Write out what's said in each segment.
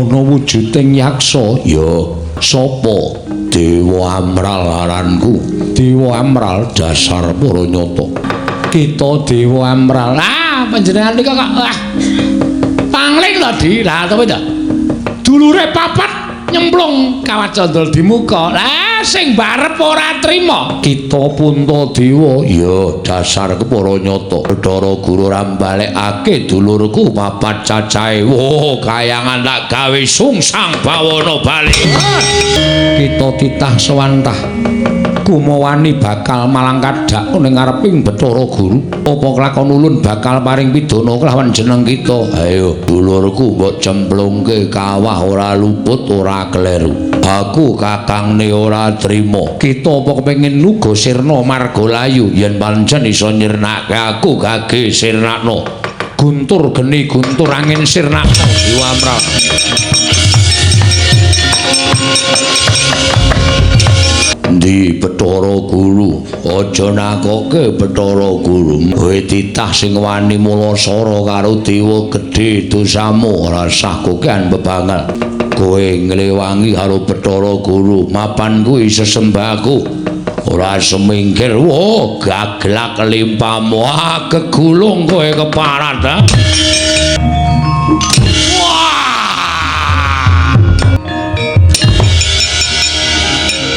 ana wujuding yaksa ya sapa Dewa Amral aranku Dewa Amral dasar para nyata kita Dewa Amral panjenengan nika kok pangling lho Di lah to dulure papat nyemplung kawat candal di muka sing barep ora trima kita Puntadewa ya dasar para nyata Bathara Guru rambalekake dulurku papat cacahe kayangan tak gawe sungsang bawana bali kita titah sewantah kumawani bakal malang kadhak ning ngareping Bathara Guru apa kelakon ulun bakal paring pidana kelawan jeneng kita ayo dulurku mbok cemplungke kawah ora luput ora kleru aku kakangne ora trima kita apa kepengin nuga sirna margalayu yen pancen iso nyirnake aku gage sirnakno guntur geni guntur angin sirnakno Dewa Amral di Bathara Guru aja nakoke Bathara Guru kowe titah sing wani mulasara karo dewa gedhe dosamu ora sah kokean bebangal kowe nglewangi karo Bathara Guru mapan kuwi sesembahku ora semingkir gaglak limpamu kegulung kowe keparat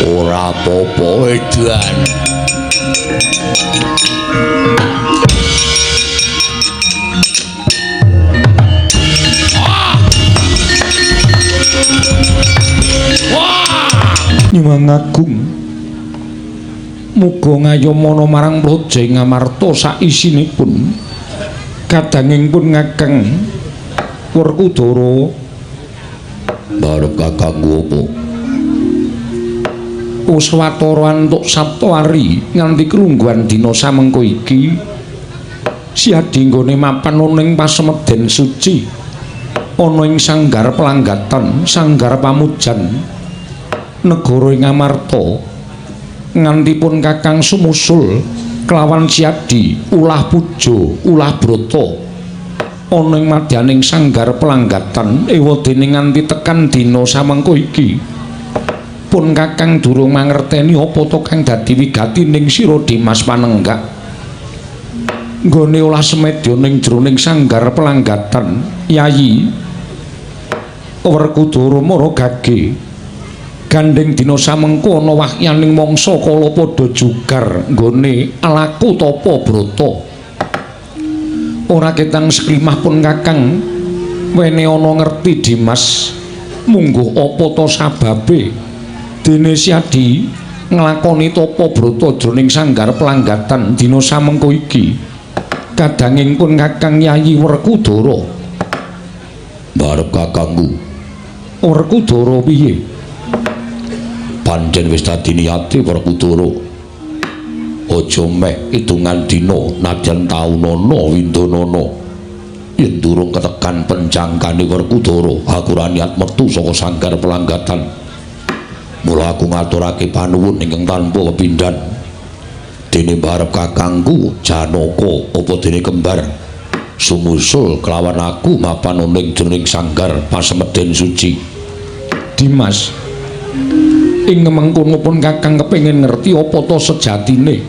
ora apa-apa edan Nyuwun Agung muga ngayomana marang Praja Ngamarta saisinipun kadangingipun Kakang Werkudara barep kakangku apa Uswatara antuk saptawari nganti krungguhan dina samengko iki siadi nggone mapan ning pasemeden suci ana ing sanggar pelanggatan sanggar pamujan negara ing Ngamarta nganti pun Kakang sumusul kelawan siadi ulah puja ulah brata ana ing madyaning sanggar pelanggatan ewadene nganti tekan dina samengko iki pun Kakang durung mangerteni apa to kang dadi wigati ning sira Dimas Panenggak nggone olah semedya ning jroning sanggar pelanggatan Yayi Werkudara mara gage gandeng dina samengko ana wahyaning mangsa kala padha jugar nggone alaku tapa brata ora ketang sklimah pun Kakang wene ana ngerti Dimas mungguh apa to sababe dene siadi nglakoni tapa brata jroning sanggar pelanggatan dina samengko iki kadanging pun Kakang Yayi Werkudara barep kakangku Werkudara piye pancen wis dadi niyate Werkudara aja meh itungan dina nadyan taunana windanana yen durung ketekan pencangkane Werkudara aku ora niat metu saka sanggar pelanggatan mula aku ngaturake panuwun ingkang tanpa kepindhan dene barep kakangku Janaka apa dene kembar sumusul kelawan aku mapan ning jroning sanggar pasemeden suci Dimas ing mengkono pun Kakang kepengin ngerti apa to sejatine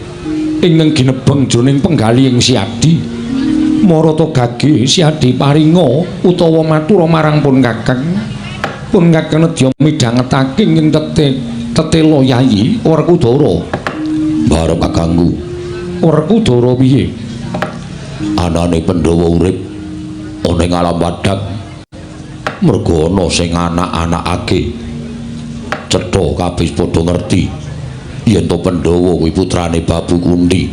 ingkang ginebeng jroning penggali ing siadi marata gage siadi paringa utawa matura marang pun Kakang pun Kakang nedya midhangetake ing tetela Yayi Werkudara barep kakangku Werkudara piye anane Pandhawa urip ana ing alam wadhak merga ana sing anak-anakake cetha kabeh padha ngerti yen to Pandhawa kuwi putrane Babu Kunti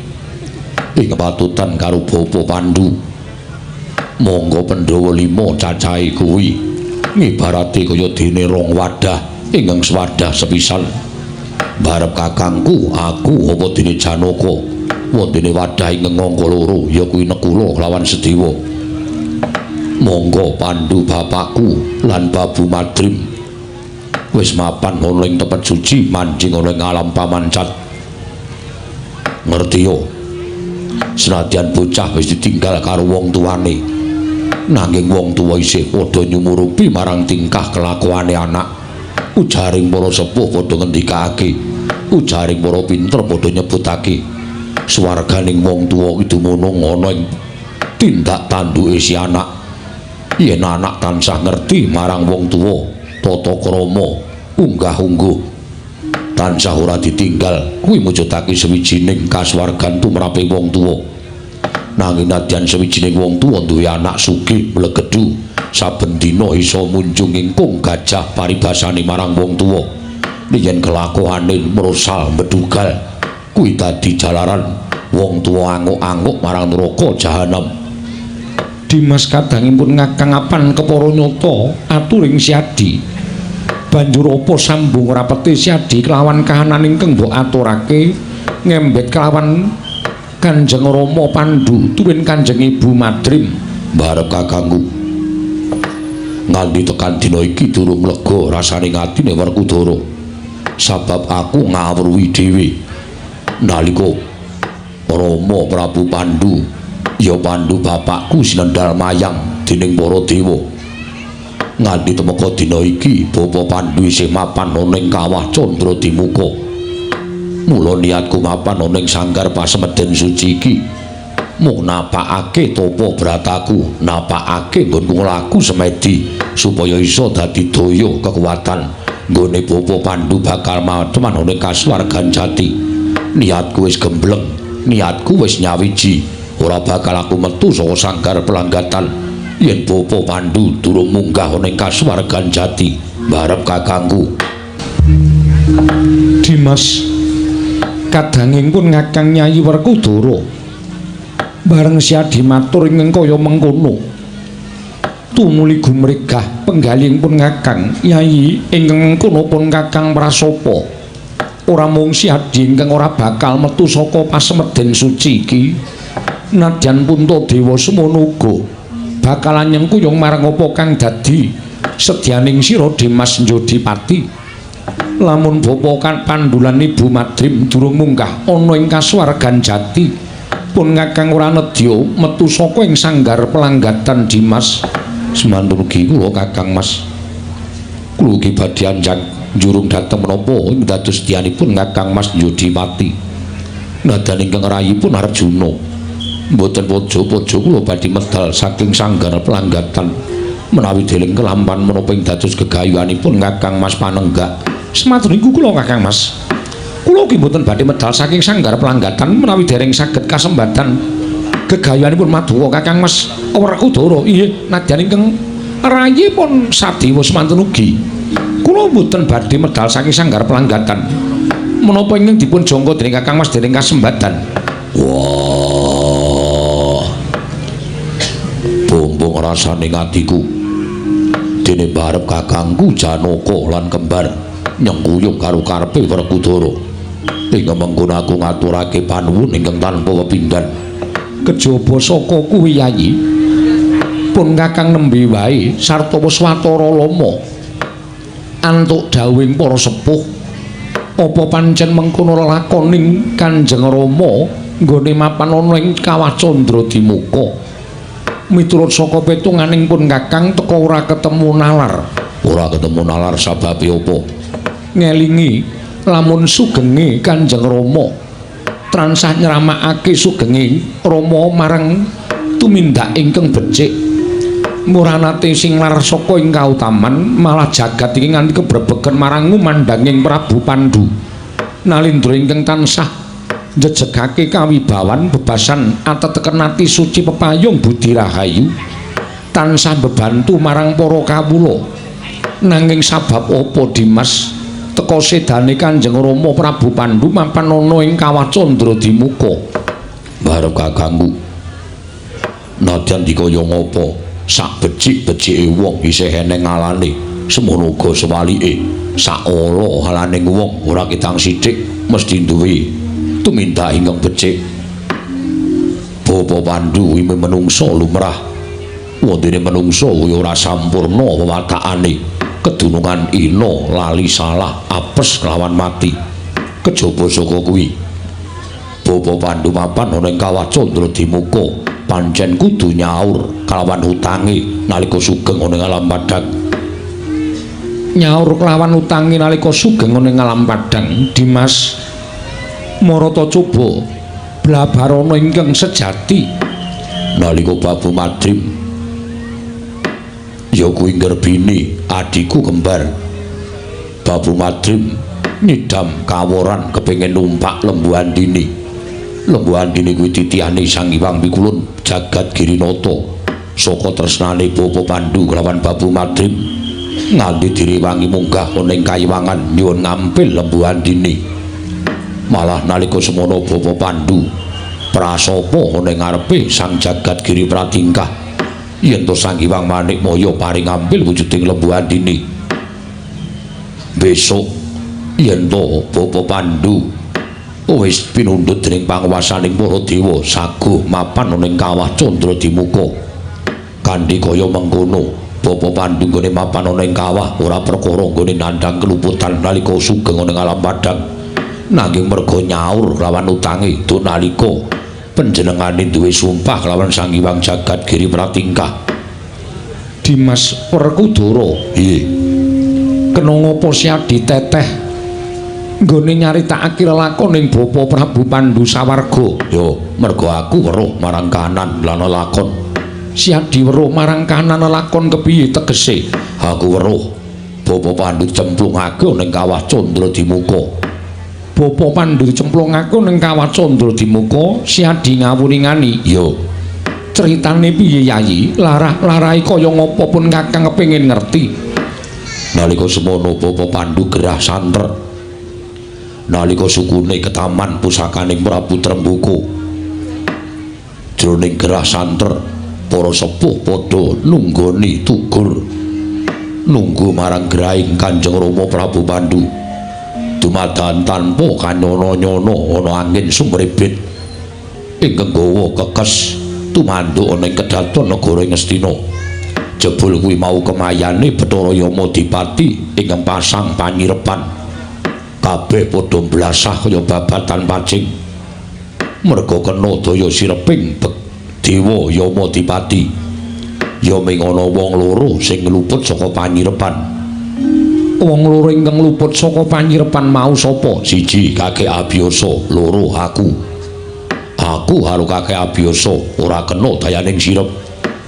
ing patutan karo Bapa Pandhu monggo Pandhawa 5 cacahe kuwi ngibarate kaya dene rong wadah ingkang swadah sepisan barep kakangku aku apa dene Janaka wondene wadah ing ngangka loro ya kuwi Nekula lawan Sedewa monggo Pandhu bapakku lan Babu Madrim wis mapan ana ing tempat suci manjing ana ing alam pamancat ngerti yo senadyan bocah wis ditinggal karo wong tuane Nanging wong tuwa isih padha nyumurupi marang tingkah kelakuane anak. Ujaring para sepuh padha ngendikake, ujaring para pinter padha nyebutake, swarganing wong tuwa iki dumunung ana ing tindak tanduke si anak. Yen anak tansah ngerti marang wong tuwa, tata krama, unggah-ungguh, tansah ora ditinggal, kuwi mujudake sawijining kasuwargan tumraping wong tuwa. Nanging nadyan sawijining wong tuwa duwe anak sugih mlegedu, saben dina isa munjung ingkung gajah paribasane marang wong tuwa. Yen kelakuane merosal medugal, kuwi dadi jalaran wong tuwa anguk-anguk marang neraka jahanam. Dimas kadangipun ngakang-apan kepara nyata aturing Siadi. Banjur apa sambung rapete Siadi kelawan kahanan ingkang mbok aturake ngembet kelawan Kanjeng Rama Pandhu tuwin Kanjeng Ibu Madrim barep kakangku. Nganti tekan dina iki durung lega rasaning atine Werkudara. Sabab aku ngawruhi dhewe nalika Rama Prabu Pandhu ya Pandhu bapakku sinendhal mayang dening para dewa. Nganti temeka dina iki Bapa Pandhu isih mapan ana ing kawah Candradimuka. Mula niatku mapan ana ing sanggar pasemeden suci iki mung napakake tapa brataku, napakake nggonku laku semedi supaya iso dadi daya kekuatan nggone Bapa Pandhu bakal mateman ana ing kasuwargan jati. Niatku wis gembleng, niatku wis nyawiji. Ora bakal aku metu saka sanggar pelanggatan yen Bapa Pandhu durung munggah ana ing kasuwargan jati barep kakangku. Dimas kadanging pun ngakang Nyai Werkudara bareng Siadi matur ing kaya mengkono. Tumuli gumregah penggaling pun ngakang Nyai ingkang mengkono pun kakang prasapa. Ora mung Siadi ingkang ora bakal metu saka pasemeden suci iki, nadyan Puntadewa semono uga bakalan nyengkuyung marang apa kang dadi sedyaning sira Dimas Njodipati. Lamun Bapa Pandhu lan Ibu Madrim durung munggah ana ing kasuwargan jati, pun ngakang ora nedya metu saka ing sanggar pelanggatan Dimas. Semantun ugi kula Kakang Mas. Kula ugi badhe anjang njurung dhateng menapa ing dados sedyanipun Kakang Mas Njodipati. Nadan ingkang rayipun Arjuna. Mboten pojo-pojo kula badhe medal saking sanggar pelanggatan menawi deling kelampan menapa ing dados gegayuhanipun Kakang Mas Panenggak. Sematur niku kula Kakang Mas. Kula ugi mboten badhe medal saking sanggar pelanggatan menawi dereng saged kasembatan gegayuhanipun Maduka Kakang Mas Werkudara. Inggih, nadyan ingkang rayipun sadewa semantun ugi kula mboten badhe medal saking sanggar pelanggatan menapa ingkang dipun jangka dening Kakang Mas dereng kasembatan. Wah, bombong rasaning atiku dene barep kakangku Janaka lan kembar nyengkuyung karo karepe Werkudara. Ing mengkono aku ngaturake panuwun ingkang tanpa pepindhan. Kejaba saka kuwi Yayi pun kakang nembe wae sarta Waswatara Lama antuk dawuhing para sepuh apa pancen mengkono lakoning Kanjeng Rama nggone mapan ana ing kawah Candradimuka. Miturut saka petunganing pun kakang teka ora ketemu nalar. Ora ketemu nalar sababe apa? Ngelingi lamun sugenge Kanjeng Rama tansah nyramakake sugenge Rama marang tumindak ingkang becik. Muranate sing lar saka ing kautaman malah jagat iki nganti kebrebegen marang ngumandhanging Prabu Pandhu. Nalindra ingkang tansah njejegake kawibawan bebasan ateteken ati suci pepayung budi rahayu tansah bebantu marang para kawula. Nanging sabab apa Dimas teka sedane Kanjeng Rama Prabu Pandhu mapan ana ing kawah Candradimuka barep kakangku. Nadyan dikaya ngapa sak becik-becike wong isih eneng alane, semono uga sewalike sak ala halaning wong ora kitang sithik mesti duwe tumindak ingkang becik. Bapa Pandhu iki menungso lumrah. Wondene menungso ora sampurna wewatakane, kedunungan ina lali salah apes kelawan mati. Kejaba saka kuwi Bapa Pandhu mapan ana ing kawah Candradimuka pancen kudu nyaur kalawan utange nalika sugeng ana ing alam padhang. Nyaur kelawan utange nalika sugeng ana ing alam padhang. Dimas Marata coba blabarana ingkang sejati nalika Babu Madrim ya kuwi Gerbini adiku kembar. Babu Madrim nyidam kaworan kepengin numpak Lembu Andini. Lembu Andini kuwi titihane Sang Hyang Pikulun Jagat Girinata saka tresnane Bapa Pandhu kelawan Babu Madrim nganti direwangi munggah ana ing kayiwangan nyuwun ngampil Lembu Andini. Malah nalika semono Bapa Pandhu prasapa ana ing ngarepe Sang Jagat Giri Pratingkah yen to Sang Hyang Manikmaya paring ngampil wujuding Lembu Andini. Besok yen to Bapa Pandhu wis pinundhut dening panguwasaning para dewa saguh mapan ana ing kawah Candradimuka. Kanthi kaya mengkono Bapa Pandhu nggone mapan ana ing kawah ora perkara nggone nandhang keluputan nalika sugeng ana ing alam padhang, nanging merga nyaur lawan utange duk nalika panjenengane duwe sumpah kelawan Sang Hyang Jagat Giri Pratingkah. Dimas Werkudara, nggih. Kena ngapa Siadi teteh nggone nyaritakake lelakoning Bapa Prabu Pandhu sawarga? Ya, merga aku weruh marang kahanan lan lakon. Siadi weruh marang kahanan lakon kepiye tegese? Aku weruh Bapa Pandhu cemplungake ning kawah Candradimuka. Bapa Pandhu cemplungake ning kawah Candradimuka, Siadi ngawuringani. Ya. Critane piye Yayi? Larah-larahe kaya ngapa pun Kakang kepengin ngerti. Nalika semono Bapa Pandhu gerah santer nalika sukune ketaman pusakaning Prabu Trembuka. Jroning gerah santer para sepuh padha nunggoni tugur nunggu marang grahing Kanjeng Rama Prabu Pandhu. Dumadakan tanpa kanyana-nyana ana angin sumrebet ingkang gawa kekes tumanduk ana ing kedaton negara Ngastina. Jebul kuwi mau kemayane Bathara Yamadipati ingkang pasang panyirepan. Kabeh padha mblasah kaya babatan pacing. Merga kena daya sireping Dewa Yamadipati. Ya ming ana wong loro sing luput saka panyirepan. Wong loro ingkang luput saka panyirepan mau sapa? Siji Kakek Abiyasa, loro aku. Aku karo Kakek Abiyasa ora kena dayaning sirep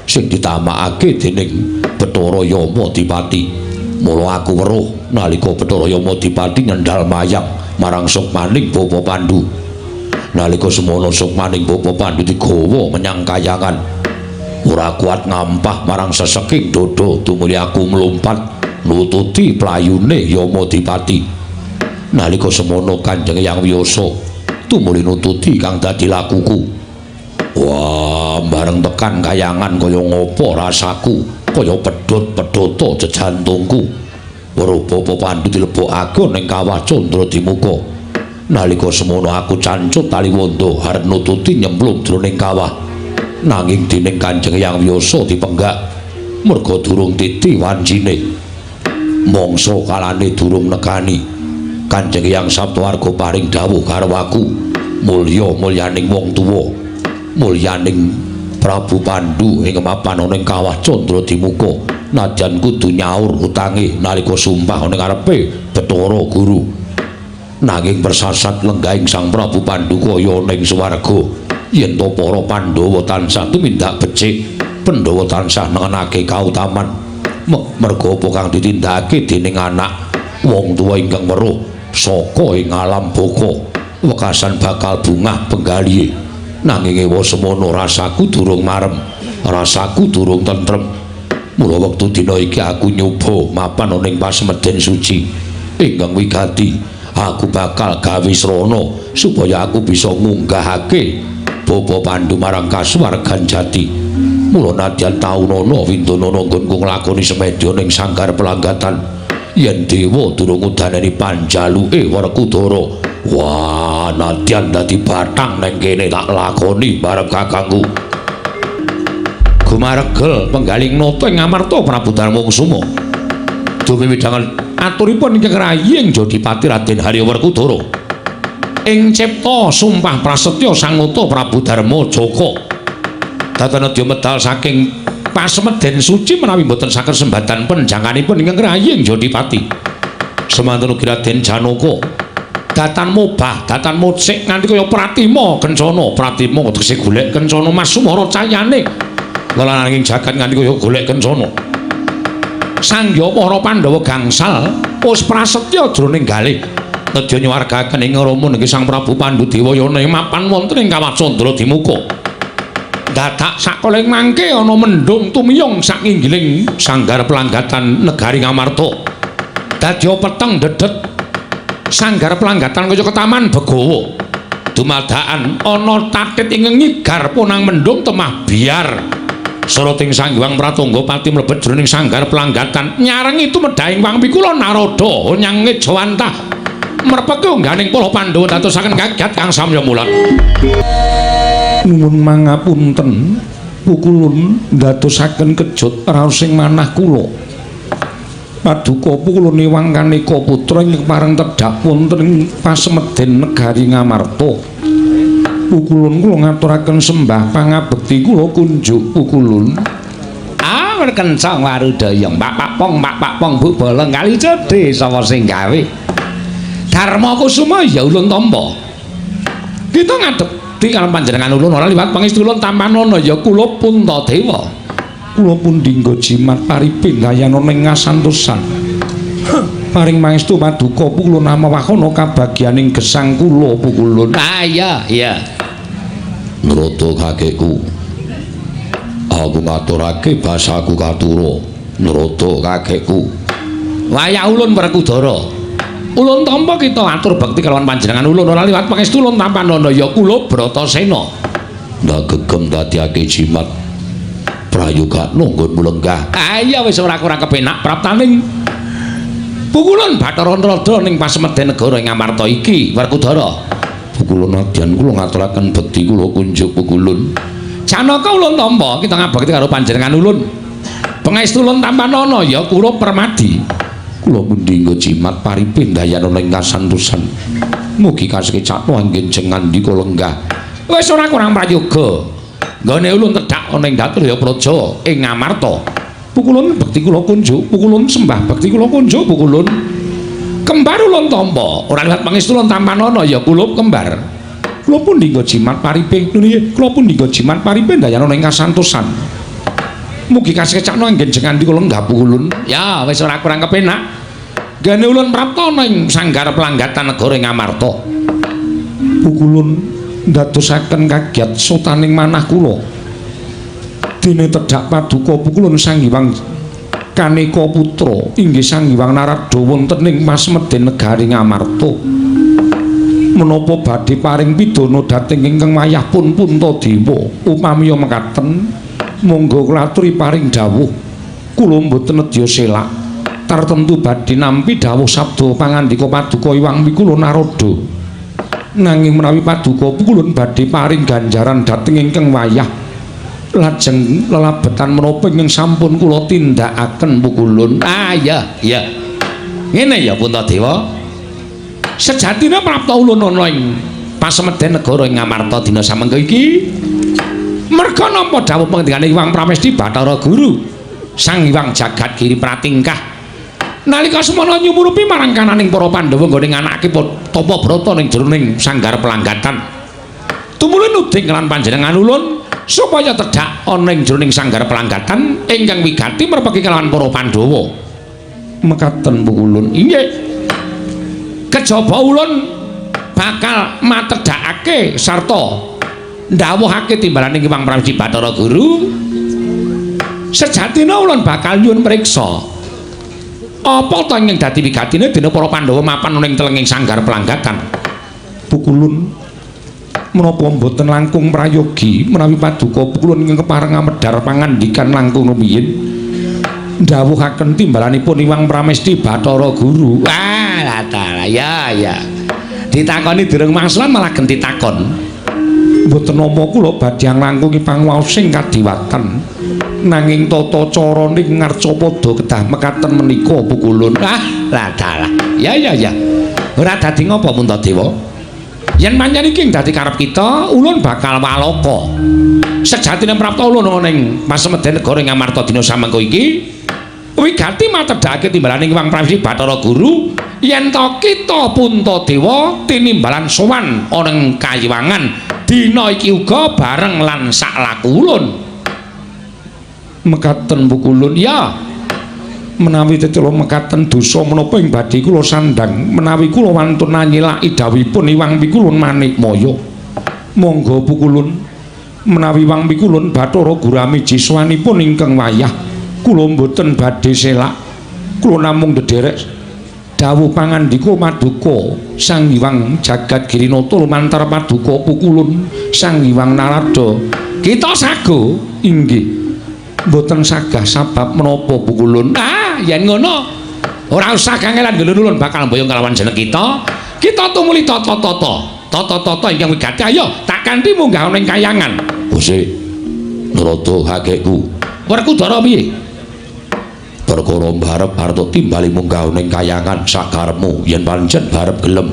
sing ditamakake dening Bathara Yamadipati. Mula aku weruh nalika Bathara Yamadipati nyendhal mayang marang Sukmaning Bapa Pandhu. Nalika semono Sukmaning Bapa Pandhu digawa menyang kayangan. Ora kuat ngampah marang seseking dada tumuli aku mlumpat nututi playune Yamadipati. Nalika semono Kanjeng Hyang Wiyasa tumuli nututi kang dadi lakuku. Wah, bareng tekan kayangan kaya ngopo rasaku? Kaya pedhot-pedhota jejantungku. Weruh Bapa Pandhu dilebokake ning kawah Candradimuka. Nalika semono aku cancut tali wanda arep nututi nyemplung jroning kawah. Nanging dening Kanjeng Hyang Wiyasa dipenggak merga durung titi wancine. Mangsa kalane durung nekani. Kanjeng Hyang Saptawarga paring dawuh karo aku, mulya-mulyaning wong tuwa, mulyaning Prabu Pandhu ing mapan ana ing kawah Candradimuka najan kudu nyaur utange nalika sumpah ana ngarepe Bathara Guru. Nanging persasat lenggahing Sang Prabu Pandhu kaya ning swarga yen to para Pandhawa tansah tumindak becik, Pandhawa tansah nengenake kautaman. Merga apa kang ditindakake dening anak wong tuwa ingkang weruh saka ing alam baka wekasan bakal bungah penggalihe. Nanging ewa semono rasaku durung marem, rasaku durung tentrem. Mula wektu dina iki aku nyoba mapan ana ing pasemeden suci ingkang wigati. Aku bakal gawe srana supaya aku bisa ngunggahake Bapa Pandhu marang kasuwargan jati. Mula nadyan taunana windanana nggonku nglakoni semedya ning sanggar pelanggatan yen dewa durung udaneni panjaluke Werkudara. Wah, nadyan dadi bathang neng kene tak lakoni bareng kakangku. Gumaregel penggaling nata ing ngamarta Prabu Darmakusuma. Dume midhangan aturipun ingkang raying Jodipati Raden Harya Werkudara. Ing cipta sumpah prasetya Sang Nata Prabu Darma Jaka Datanedya medal saking pasemeden suci menawi boten saged sembatan panjenenganipun ingkang rayi Jodipati. Semanten ugi Raden Janaka. Datan mobah, datan mocik nganti kaya Pratima Kencana. Pratima tegese golek Kencana Mas Sumara cayane. Lelananing jagat nganti kaya golek Kencana. Sangya para Pandhawa gangsal wis prasetya jroning galih. Nedya nyuwargaken ing Rama niki Sang Prabu Pandhudiwayana mapan wonten ing Kawah Candra Dimuka. Dadak sakoling mangke ana mendung tumiyong sak inggiling sanggar pelanggatan negari Ngamarta. Dadya peteng dedet sanggar pelanggatan kaya ketaman Begawa. Dumadakan ana tatit ing ngigar punang mendung temah biar. Sarating Sang Hyang Pratangga pati mlebet jroning sanggar pelanggatan nyarengi tumedhahing Wang Pikula Narada nyangit Jawantah. Merpeke ungganing para Pandhawa dadosaken kaget kang samya mulat. Nuwun mangapunten, pukulun dadosaken kejut raosing manah kula. Paduka pukulun Iwang Kanika putra ing pareng tedhak wonten ing pasemeden negari Ngamarta. Pukulun kula ngaturaken sembah pangabekti kula kunjuk pukulun. Ah, kencang warudaya Pak Pong Bu Bolong kali cedhe sapa sing gawe? Dharma Kusuma ya ulun tampa. Kita ngadhepti kaliyan panjenengan ulun ora liwat pangestu ulun tampanana ya kula Puntadewa. Kula pun dinggo jimat paripin dayana ning ngasantosan. Paring mangestu paduka pukulun namawakana kabagyaning gesang kula pukulun. Ah iya. Nrata kakekku. Aku ngaturake basaku katura. Nrata kakekku. Wayah ulun Werkudara. Ulun tampa kita atur bekti kalawan panjenengan ulun ora liwat pangestu ulun tampanana ya kula Bratasena. Ndak gegem dadiake jimat prayoga nunggun mulenggah. Ah iya wis ora kurang kepenak praptaning pukulun Bathara Narada ning pasemeden negara ing Ngamarta iki Werkudara. Pukulun nadyan kula ngaturaken bekti kula kunjuk pukulun. Janaka ulun tampa kita ngabekti karo panjenengan ulun. Pangestu ulun tampanana ya kula Permadi. Kula mundhingga jimat paripin dayana ning kasantosan. Mugi kasekecatno anggen ngandika lenggah. Wis ora kurang prayoga. Nggone ulun tedhak ana ing Datraya Praja ing Ngamarta. Pukulun bekti kula kunjuk, pukulun sembah bekti kula kunjuk pukulun. Kembar ulun tampa, ora liwat pangestu ulun tampanana ya kula kembar. Kula pun ndingga jimat paripin, kula pun ndingga jimat paripin dayana ning kasantosan. Mugi kasekecakno anggen ngandika lenggah pukulun. Ya wis ora kurang kepenak. Gane ulun prapta ing sanggar pelanggatan negara Ngamarta. Pukulun ndadosaken kaget sotaning manah kula. Dene tedhak paduka pukulun Sang Hyang Kanika putra inggih Sang Hyang Narada wonten ing pasemeden negari Ngamarta. Menapa badhe paring pidana dhateng ingkang wayahpun Puntadewa upamiya mekaten monggo kula aturi paring dawuh. Kula mboten nedya selak tartemtu badhe nampi dawuh sabda pangandika paduka Hyang Pikula Narada. Nanging menawi paduka pukulun badhe paring ganjaran dhateng ingkang wayah lajeng lelabetan menapa ingkang sampun kula tindakaken pukulun. Ah iya. Ngene ya Puntadewa. Sejatine prapta ulun ana ing pasemeden negara ing Ngamarta dina samengko iki merga nampa dawuh pangendikane Hyang Pramesti Bathara Guru Sang Hyang Jagat Giri Pratingkah nalika semana nyumurupi marang kananing para Pandhawa nggone nganake tapa brata ning jroning sanggar pelanggatan. Tumulun uding lan panjenengan ulun supaya tedhak ana ing jroning sanggar pelanggatan ingkang wigati merpeki kalawan para Pandhawa. Mekaten pukulun. Inggih. Kejaba ulun bakal matedhakake sarta ndhawuhake timbalaning Hyang Pramesti Bathara Guru. Sejatine ulun bakal nyuwun mriksa apa ta ingkang dadi wigatine dene para Pandhawa mapan ning telenging sanggar pelanggatan. Pukulun menapa mboten langkung prayogi menawi paduka pukulun ingkang kepareng medhar pangandikan langkung rumiyin ndhawuhaken timbalanipun Hyang Pramesti Bathara Guru. Ya. Ditakoni durung mangsulan malah genti takon. Mboten nampa kula badhe nglangkungi panguwaosing kadiwatan. Nanging tata carane ngarcapada kedah mekaten menika pukulun. Ya. Ora dadi ngapa Puntadewa? Yen pancen iki dadi karep kita, ulun bakal walaka. Sejatine prapta ulun ning Pasemeden negara ing Amarta dina samengko iki wigati matedhake timbalaning Hyang Prawisi Bathara Guru yen to kita Puntadewa tinimbalan sowan ana ing Kayiwangan dina iki uga bareng lan sak laku ulun. Mekaten Bu Kulun ya. Menawi tetelo mekaten dosa menapa ing badhe kula sandhang menawi kula wantun nyilaki dawuhipun Hyang Pikulun Manikmaya. Monggo Bu Kulun menawi Hyang Pikulun Bathara Guru amiji sowanipun ingkang wayah kula mboten badhe selak. Kula namung ndederek dawuh pangandika Maduka Sang Hyang Jagat Girinata lumantar Paduka Pukulun Sang Hyang Narada. Kita sago inggih. Mboten sagah sabab menapa Pukulun. Yen ngono ora usah kangelan ulun bakal mboyong kalawan jeneng kita. Kita tumuli tata-tata ingkang wigati. Ayo tak kanthi munggah ning Kayangan. Gusti Narada kakekku. Werkudara piye? Perkara barep arep timbali munggah ning Kayangan sakarepmu yen pancen barep gelem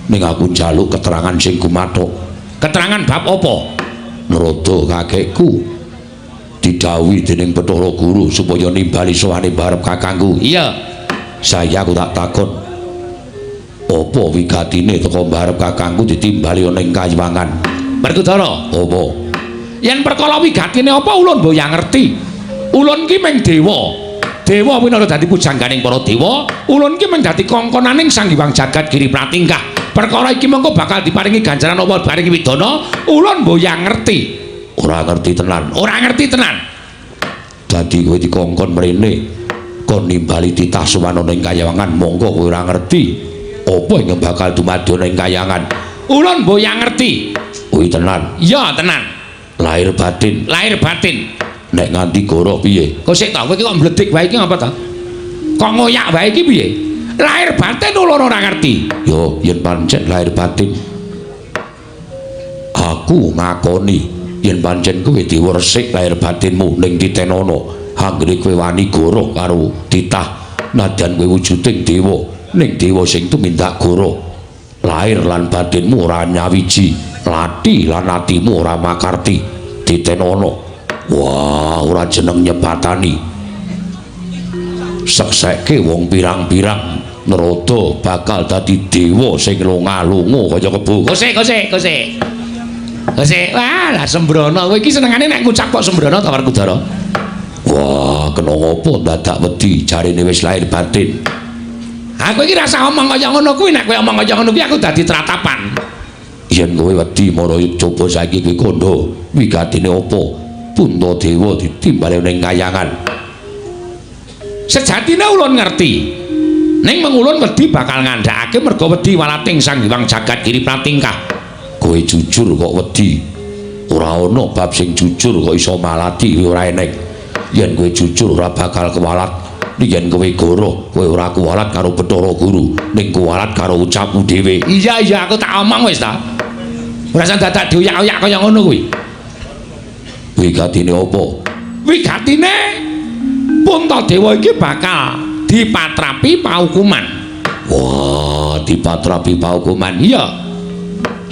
ning aku njaluk keterangan sing gumathok. Keterangan bab apa? Narada kakekku didhawuhi dening Bathara Guru supaya nimbali sowane barep kakangku. Iya. Saya aku tak takon. Apa wigatine teko barep kakangku ditimbali ning Kayiwangan? Werkudara, apa? Yen perkara wigatine apa ulun mboya ngerti. Ulun ki mung dewa. Dewa winara dadi pujangganing para dewa, ulun ki mung dadi kongkonaning Sang Hyang Jagat Giri Pratingkah. Perkara iki mengko bakal diparingi ganjaran apa bareng widana, ulun mboya ngerti. Ora ngerti tenan. Ora ngerti tenan. Dadi kowe dikongkon mrene kon nimbali titah sowan ning Kayangan, monggo kowe ora ngerti apa yang bakal dumadi ning Kayangan. Ulun mboya ngerti. Kuwi tenan. Ya tenan. Lahir batin. Lahir batin. Nek nganti goro piye? Kok sik ta kowe iki kok mbledhik wae iki ngapa ta? Kok ngoyak wae iki piye? Lahir batin ulun ora ngerti. Yo yen pancen lahir batin. Aku ngakoni yen pancen kowe dewa resik lahir batinmu ning Titenono, anggere kowe wani goro karo titah nadyan kowe wujuding dewa ning dewa sing tumindak goro. Lahir lan batinmu ora nyawiji, lati lan atimu ora makarti. Titenono. Wah, ora jeneng nyebatani. Seksekke wong pirang-pirang Narada bakal dadi dewa sing lunga-lunga kaya kebo. Kosek. Wah, lah Sembrana kowe iki senengane nek ngucap kok Sembrana ta Werkudara? Wah, kena ngopo dadak wedi jarine wis lahir batin. Aku iki rasa omong kaya ngono kuwi, nek kowe omong kaya ngono kuwi aku dadi tratapan. Yen kowe wedi mara coba saiki kowe kandha wigatine apa? Puntadewa ditimbali ning Kayangan. Sejatine ulun ngerti. Ning mengulun wedi bakal ngandhakake merga wedi walating Sang Hyang Jagat Giri Pratingkah. Kowe jujur kok wedi. Ora ana bab sing jujur kok iso malati ora eneng. Yen kowe jujur ora bakal kewalat. Yen kowe goro, kowe ora kuwalat karo Bathara Guru, ning kuwalat karo ucapmu dhewe. Iya, aku tak omong wis ta. Ora usah dadak dioyak-oyak kaya ngono kuwi. Wigatine apa? Wigatine Puntadewa iki bakal dipatrapi paukuman. Wah, dipatrapi paukuman. Iya.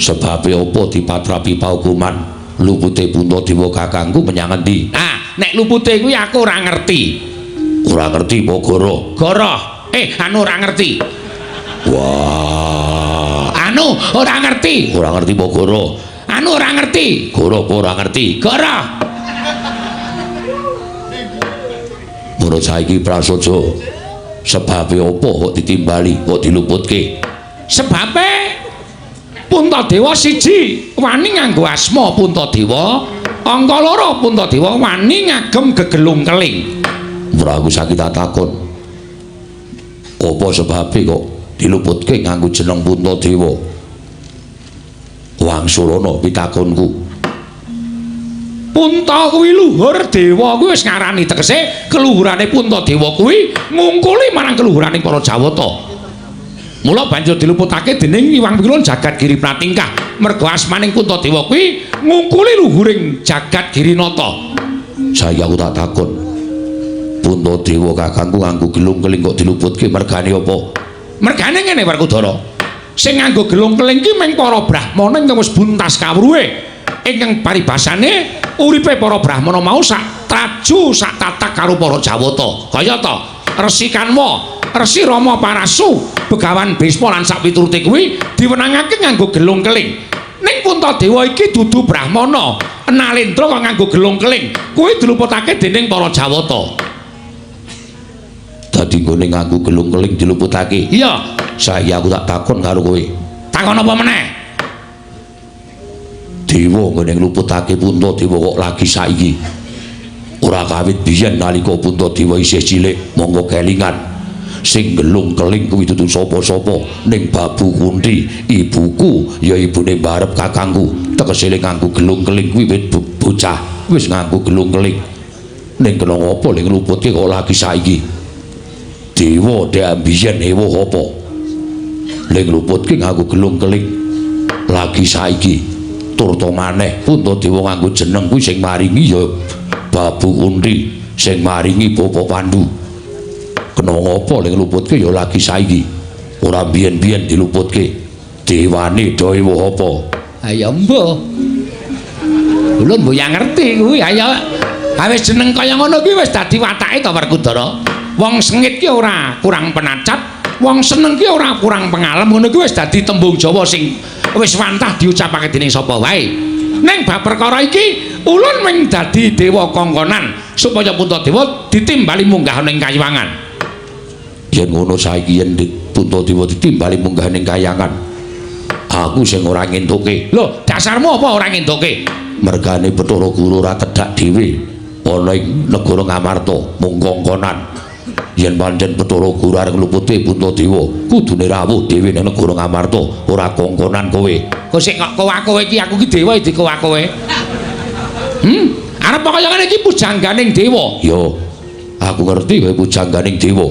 Sebabe apa dipatrapi paukuman? Lupute Puntadewa kakangku menyang endi? Nek lupute kuwi aku ora ngerti. Ora ngerti apa goro? Goro. Ora ngerti. Wah, ora ngerti. Ora ngerti apa goro? Ora ngerti. Goro apa ora ngerti? Goro. Menurut saiki prasaja sebabe apa kok ditimbali, kok diluputke? Sebabe Puntadewa siji wani nganggo asma Puntadewa, angka loro Puntadewa wani ngagem gegelung keling. Ora aku sakit takon. Apa sebabe kok diluputke nganggo jeneng Puntadewa? Wangsulana pitakonku. Punta kuwi luhur dewa kuwi wis ngarani tegese keluhurane Puntadewa kuwi ngungkuli marang keluhuraning para Jawata. Mula banjur diluputake dening Hyang Pikulun Jagat Giri Pratingkah. Merga asmaning Puntadewa kuwi ngungkuli luhuring Jagat Girinata. Saya aku tak takon. Puntadewa kakangku nganggo gelung keling kok diluputke mergane apa? Mergane ngene Werkudara. sing nganggo gelung keling ki mung para brahmana ingkang wis buntas kawruhe ingkang paribasane uripe para brahmana mau sak traju sak tatak karo para Jawata kaya ta Resi Kanwa Resi Rama Parasu Begawan Bisma lan sak piturute kuwi diwenangake nganggo gelung keling ning Puntadewa iki dudu brahmana Nalendra kok nganggo gelung keling kuwi diluputake dening para Jawata dadi nggone nganggo gelung keling diluputake iya saya aku tak takon karo kowe takon apa meneh dewa ngene ngluputake Puntadewa kok lagi saiki ora kawit biyen nalika Puntadewa isih cilik monggo kelingan sing gelung keling kuwi dudu sapa-sapa ning Babu Kunti ibuku ya ibune mbarep kakangku tegese nganggo gelung keling kuwi bocah wis nganggo gelung keling ning kena apa ning ngluputke kok lagi saiki dewa dek ambiyen ewo apa ning ngluputke nganggo gelung keling lagi saiki turta maneh Puntadewa nganggo jeneng kuwi sing maringi ya Babu Kunti sing maringi Bapa Pandhu kena ngopo ning ngluputke ya lagi saiki ora biyen-biyen diluputke dewane dawa apa ayo mbuh ulun mbuh ya ngerti kuwi ayo wis jeneng kaya ngono kuwi wis dadi watake to Werkudara wong sengit ki ora kurang penacat wong seneng ki ora kurang pengalem ngono kuwi wis dadi tembung Jawa sing wis wantah diucapake dening sapa wae ning bab perkara iki ulun mung dadi dewa kongkonan supaya Puntadewa ditimbali munggah ning Kayuwangan yen ngono saiki yen Puntadewa ditimbali munggah ning Kahyangan aku sing ora ngentuke lho dasarmu apa ora ngentuke mergane Bathara Guru ora tedhak dhewe ana ing negara Ngamarta mung kongkonan yen pancen Bathara Guru arep nglupute Puntadewa kudune rawuh dhewe ning negara Ngamarta ora kongkonan kowe kok sik kok kowe iki aku ki dewa iki kowe arep kaya ngene iki pujangganing dewa yo aku ngerti kowe pujangganing dewa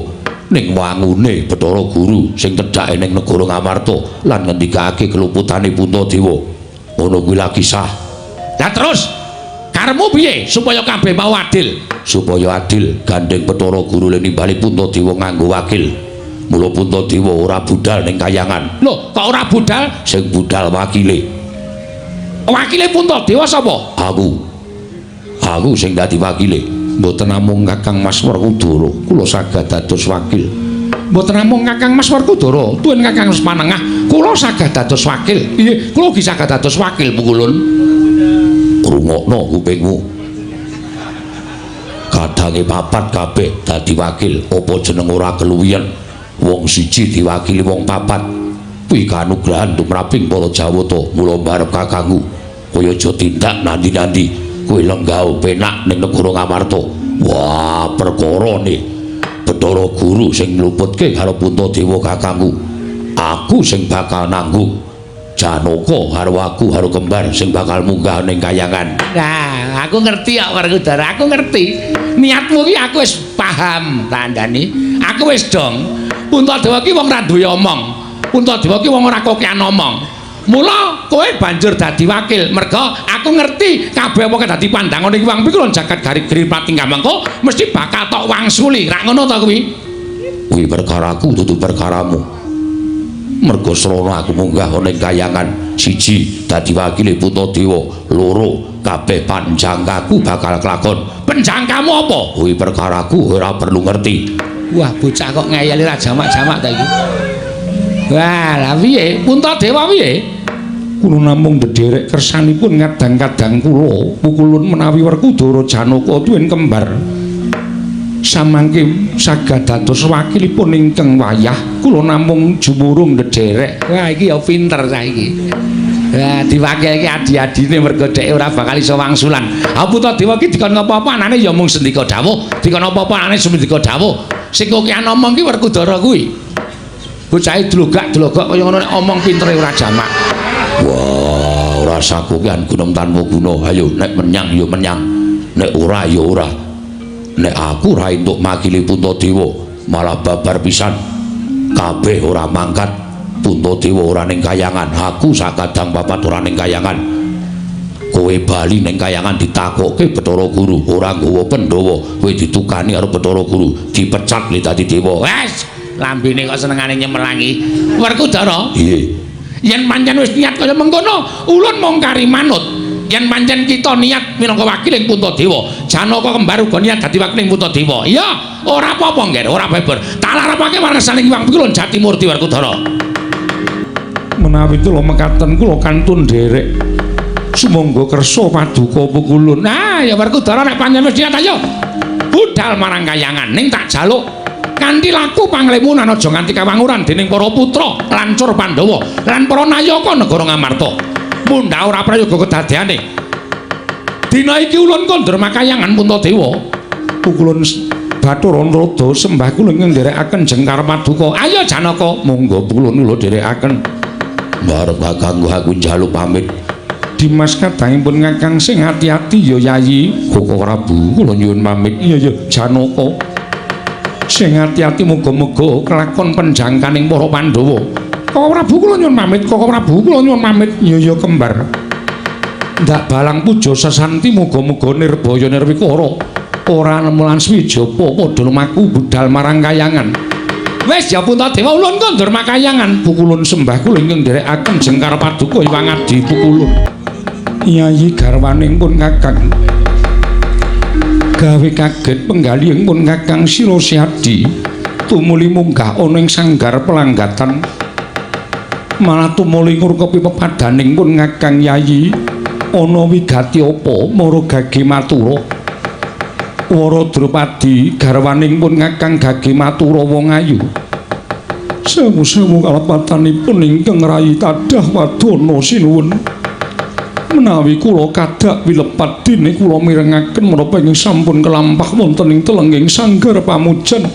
ning wangune Bathara Guru sing cedhake ning negara Ngamarta lan ngendikake keluputane Puntadewa ngono kuwi lagi sah lah terus karepmu piye supaya kabeh mau adil supaya adil gandeng Bathara Guru lan nimbali Puntadewa nganggo wakil mula Puntadewa ora budal ning Kahyangan lho kok ora budal sing budal wakile Puntadewa sapa aku sing dadi wakile mboten namung Kakang Mas Werkudara kula saged dados wakil mboten namung Kakang Mas Werkudara tuwin Kakang Panengah kula saged dados wakil piye kula ugi saged dados wakil pukulun rungokno kupingmu kadange papat kabeh dadi wakil apa jeneng ora keluwihen wong siji diwakili wong papat kuwi kanugrahan tumraping para Jawata mula mbarep kakangku kaya aja tindak nandi-nandi kowe lenggah penak ning negara Ngamarta wah perkara ne Bathara Guru sing ngluputke karo Puntadewa kakangku aku sing bakal nanggung Janaka karo aku karo kembar sing bakal munggah ning Kahyangan nah aku ngerti kok Werkudara aku ngerti niatmu ki aku wis paham tandani aku wis dong Puntadewa ki wong ra duwe omong Puntadewa ki wong ora kokean omong mula kowe banjur dadi wakil merga aku ngerti kabeh wong dadi pandangane iki wong pikul jagat gari-gari pating kamangka mesti bakal tok wangsuli ra ngono ta kuwi perkaraku dudu perkaramu merga srana aku munggah ning Kahyangan siji dadi wakile Puntadewa loro kabeh panjangkaku bakal kelakon panjangkamu apa kuwi perkaraku ora perlu ngerti wah bocah kok ngeyeli ra jamak-jamak ta iki wah lha piye Puntadewa piye kula namung ndederek kersanipun kadang-kadang kula pukulun menawi Werkudara Janaka tuwin kembar samangke saged dados wakilipun ingkang wayah kula namung jumurung ndederek wah iki ya pinter saiki wah diwakilke adi-adine mergo dhek ora bakal iso wangsulan Puntadewa iki dikon apa-apa anane ya mung sendika dawuh dikon apa-apa anane sendika dawuh sing kokean omong ki Werkudara kuwi bocahe dlogak-dlogak kaya ngono nek omong pintere ora jamak wah ora sakokean gunung tanpa guna ayo nek menyang ya menyang nek ora ya ora nek aku ra entuk makili Puntadewa malah babar pisan kabeh ora mangkat Puntadewa ora ning Kahyangan aku sakadang papat ora ning Kahyangan kowe bali ning Kahyangan ditakokke Bathara Guru ora nggawa Pandhawa kowe ditukani karo Bathara Guru dipecat li dadi dewa wes lambene kok senengane nyemelangi. Werkudara. Iye. Yen pancen wis niat kaya mengkono, ulun mung kari manut. Yen pancen kita niat minangka wakiling Puntadewa, Janaka kembar uga niat dadi wakiling Puntadewa. Iya, ora apa-apa nggih, ora beber. Tak larapake warsaning Hyang Pikulun Jatimurti Werkudara. Menawi kula mekaten kula kantun nderek. Sumangga kersa paduka Pukulun. Nah, ya Werkudara nek pancen wis niat ayo. Budal marang kayangan ning tak jaluk kanthi laku panglemunan aja nganti kawanguran dening para putra lancur Pandhawa lan para nayaka negara Ngamarta. Mundha ora prayoga kedadeane. Dina iki ulun kondur makayangan Puntadewa. Pukulun Bathara Narada sembah kula nderekaken jengkar paduka. Ayo Janaka, monggo Pukulun kula nderekaken. Barep kanggo aku njaluk pamit. Dimas kadangipun Kakang sing ati-ati ya Yayi. Koko Prabu kula nyuwun pamit. Iya Janaka. Sing ati-ati muga-muga kelakon penjangkaning para Pandhawa. Koko Prabu kula nyuwun pamit. Koko Prabu kula nyuwun pamit. Iya kembar. Ndak balang puja sesanti muga-muga nirbaya nirwikara. Ora nemulan swijapa padha lumaku budal marang kayangan. Wis ya Puntadewa ulun kondur makayangan. Pukulun sembah kula ingkang nderekaken jengkar paduka Hyang Adi Pukulun. Yayi garwaning pun Kakang gawe kaget penggalihing pun Kakang Sirosiadi tumuli munggah ana ing sanggar pelanggatan malah tumuli ngurkepi pepadaning pun Kakang Yayi ana wigati apa mara gage matura Wara Drupadi garwaning pun Kakang Gage matura wong ayu sewu-sewu kalepatanipun ingkang rayi tadah wadana sinuwun menawi kula kadhak wilepat dene kula mirengaken menapa ingkang sampun kelampah wonten ing telenging sanggar pamujan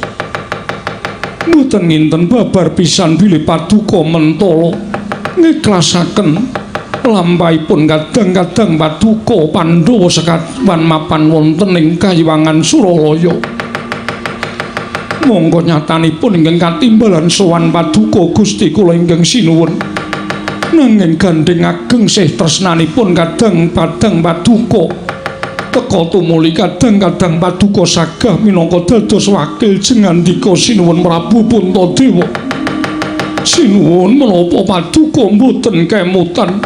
mboten nginten babar pisan bilih paduka mentala ngiklasaken lampahipun kadang-kadang paduka Pandhawa sekawan mapan wonten ing Kayiwangan Suralaya monggo nyatanipun ingkang katimbalan sowan paduka Gusti kula ingkang sinuwun nanging gandeng ageng sih tresnanipun kadang-kadang paduka teka tumuli kadang-kadang paduka sagah minangka dados wakil jengandika sinuwun Prabu Puntadewa sinuwun menapa paduka mboten kemutan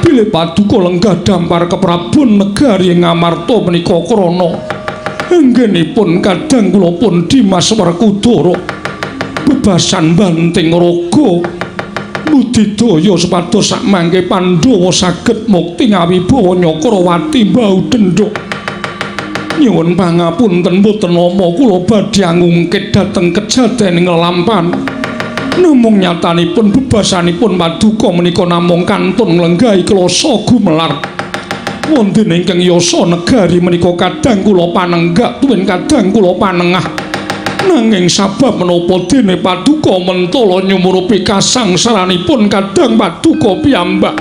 bilih paduka lenggah dampar keprabon negari Ngamarta menika krana anggenipun kadang kula pun Dimas Werkudara bebasan banting raga budidaya supados sak mangke Pandhawa saged mukti ngawibawa Nyakrawati mbau dendha nyuwun pangapunten mboten nama kula badhe ngungkit dhateng kejadening lelampahan namung nyatanipun bebasanipun paduka menika namung kantun nglenggahi klasa gumelar wonten ingkang yasa negari menika kadang kula panenggak tuwin kadang kula panengah nanging sabab menapa dene paduka mentala nyumurupi kasangsaranipun kadang paduka piyambak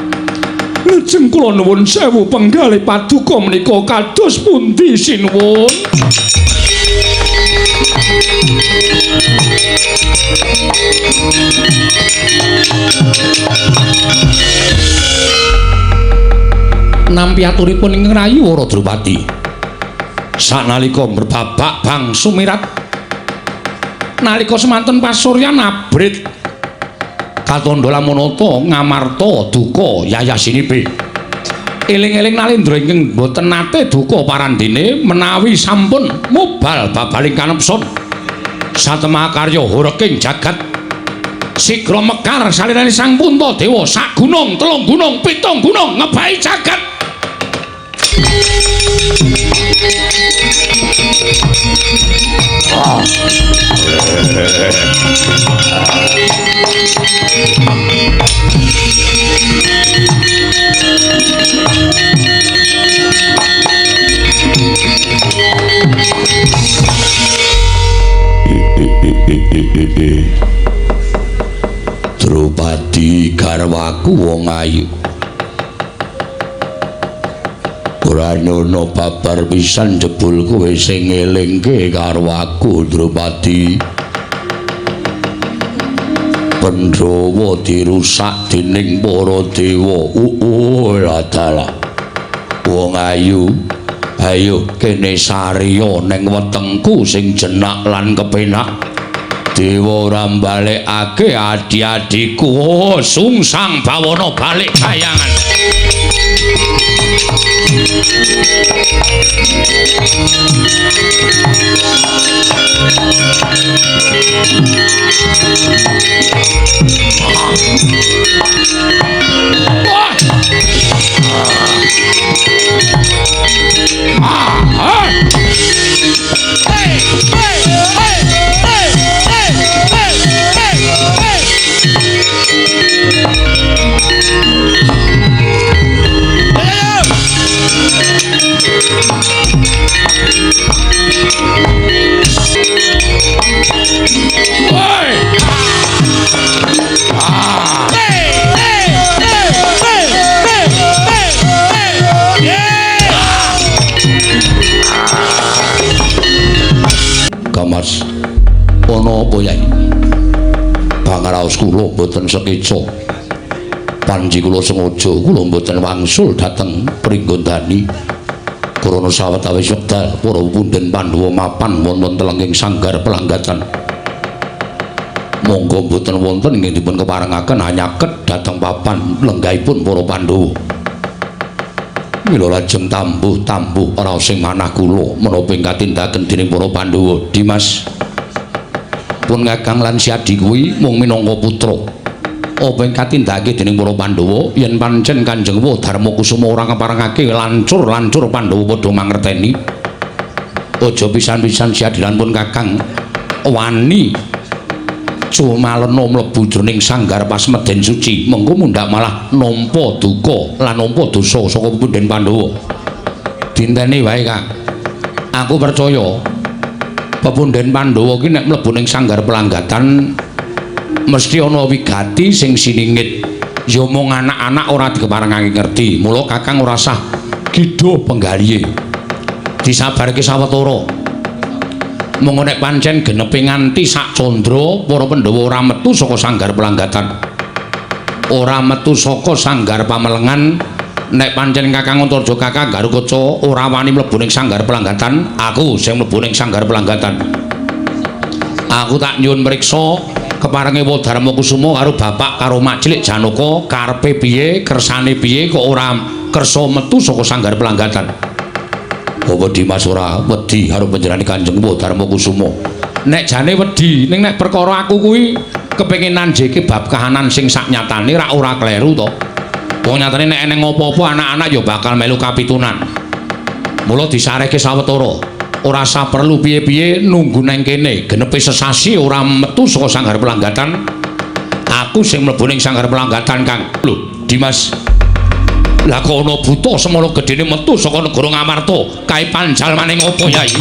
lajeng kula nuwun sewu penggalih paduka menika kados pundi sinuwun nampi aturipun ingkang rayi Wara Drupadi sanalika berbabak bang sumirat nalika semanten pasuryan abrit katandha lamunata Ngamarta duka yayasinipe eling-eling nalendra ingkang boten nate duka parandene menawi sampun mubal babaling kanepson satemah karya horeking jagat sigra mekar salirane Sang Puntadewa sak gunung telung gunung pitung gunung ngebahi jagat Drupadi garwaku wong ayu ora nyono babar pisan jebul kowe sing ngelingke karo aku Drupadi Pandhawa dirusak dening para dewa ora dalah wong ayu ayo kene sariya ning wetengku sing jenak lan kepenak Dewa ora balekake adi-adiku sungsang bawana balik kayangan. Mas, ana apa Yai? Pangraos kula boten sekeca. Panji kula sengaja kula boten wangsul dhateng Pringgondani. Krana sawetawis wekdal para punden Pandhawa mapan wonten telenging sanggar pelanggatan. Monggo boten wonten ingkang dipun keparengaken hanyaket dhateng papan lenggahipun para Pandhawa. Mila lajeng tambuh-tambuh raos sing manah kula menapa ingkang tindaken dening para Pandhawa. Dimas pun Kakang lan Siadi kuwi mung minangka putra. Apa ingkang tindakake dening para Pandhawa yen pancen Kanjeng Darmakusuma ora keparengake lancur-lancur Pandhawa padha mangerteni. Aja pisan-pisan Siadi lan pun Kakang wani cumalena mlebu jroning sanggar pas meden suci, mengko mundhak malah nampa duka lan nampa dosa saka punden Pandhawa. Dinteni wae, Kang. Aku percaya pepunden Pandhawa ki nek mlebu ning sanggar pelanggatan mesti ana wigati sing siningit. Ya mung anak-anak ora dikeparengake ngerti. Mula Kakang ora sah kidha penggalihe. Disabarke sawetara. Monggo nek pancen genepe nganti sak candra para Pandhawa ora metu saka sanggar pelanggatan. Ora metu saka sanggar pamelengan. Nek pancen Kakang Antarja Kakang Garukaca ora wani mlebu ning sanggar pelanggatan, aku sing mlebu ning sanggar pelanggatan. Aku tak nyuwun mriksa keparenge Darmakusuma karo bapak karo mak cilik Janaka karepe piye, kersane piye kok ora kersa metu saka sanggar pelanggatan. Apa Dimas ora wedi karo panjenengane Kanjeng Darmakusuma? Nek jane wedi, ning nek perkara aku kuwi kepengin nanjeke bab kahanan sing saknyatane ora kleru to. Wong nyatane nek eneng apa-apa anak-anak ya bakal melu kapitunan. Mula disarehke sawetara. Ora usah perlu piye-piye nunggu nang kene. Genepe sesasi ora metu saka sanggar pelanggatan. Aku sing mlebu ning sanggar pelanggatan, Kang. Lho, Dimas. Lah kok ana buta semono gedene metu saka negara Ngamarta, kae panjal maning apa Yai?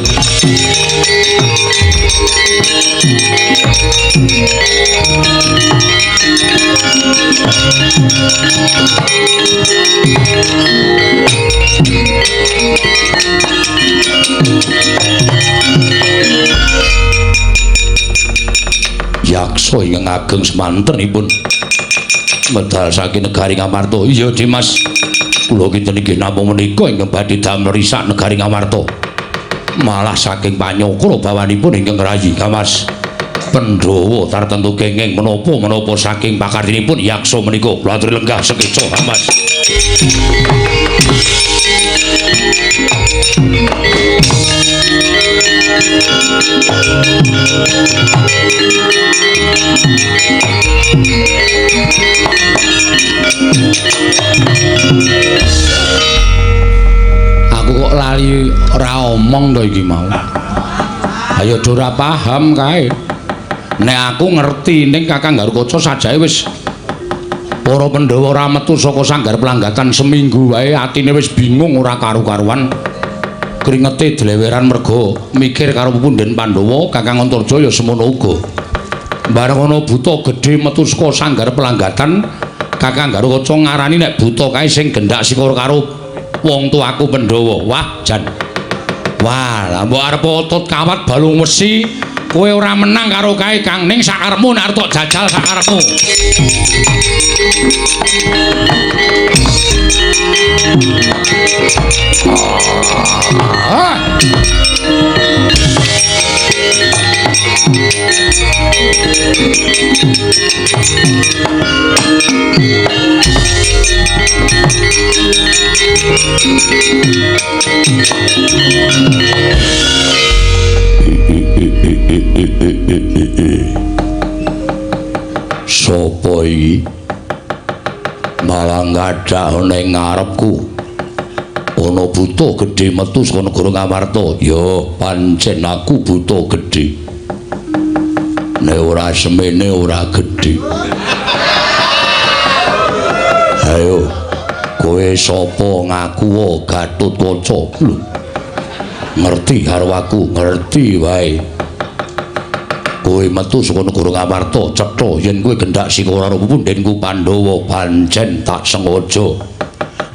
Yaksa ingkang ageng semantenipun medal saking negari Ngamarta. Iya Dimas, kula kinten inggih namung menika ingkang badhe damel risak negari Ngamarta. Malah saking panyokra bawanipun ingkang rayi Kamas Pandhawa tartentu kenging menapa saking pakarinipun yaksa menika kula aturi lenggah sekeca Kamas. Aku kok lali ora omong to iki mau. Ayo do ora paham kae. Nek aku ngerti ning Kakang Garukaca sajae wis para Pandhawa ora metu saka sanggar pelanggatan seminggu wae atine wis bingung ora karu-karuan. Kringete dleweran mergo mikir karo punden Pandhawa, Kakang Antarja ya semono uga. Bareng ana buta gedhe metu saka sanggar pelanggatan, Kakang Garukaca ngarani nek buta kae sing gendhak sikara karo wong tuaku Pandhawa. Wah, jan. Wah, lah mbok arep otot kawat balung wesi, kowe ora menang karo kae Kang, ning sakarepmu nek arep tok jajal sakarepmu. Sopo iki? Malah ngadak ning ngarepku. Ana buta gedhe metu saka negara Ngamarta. Ya, pancen aku buta gedhe. Nek ora semene ora gedhe. Ayo, kowe sapa ngaku Gatotkaca? Lho. Ngerti karo aku, ngerti wae. Kowe metu saka negara Ngamarta, cetha yen kowe gendak sikara karo pundhenku Pandhawa, pancen tak sengaja.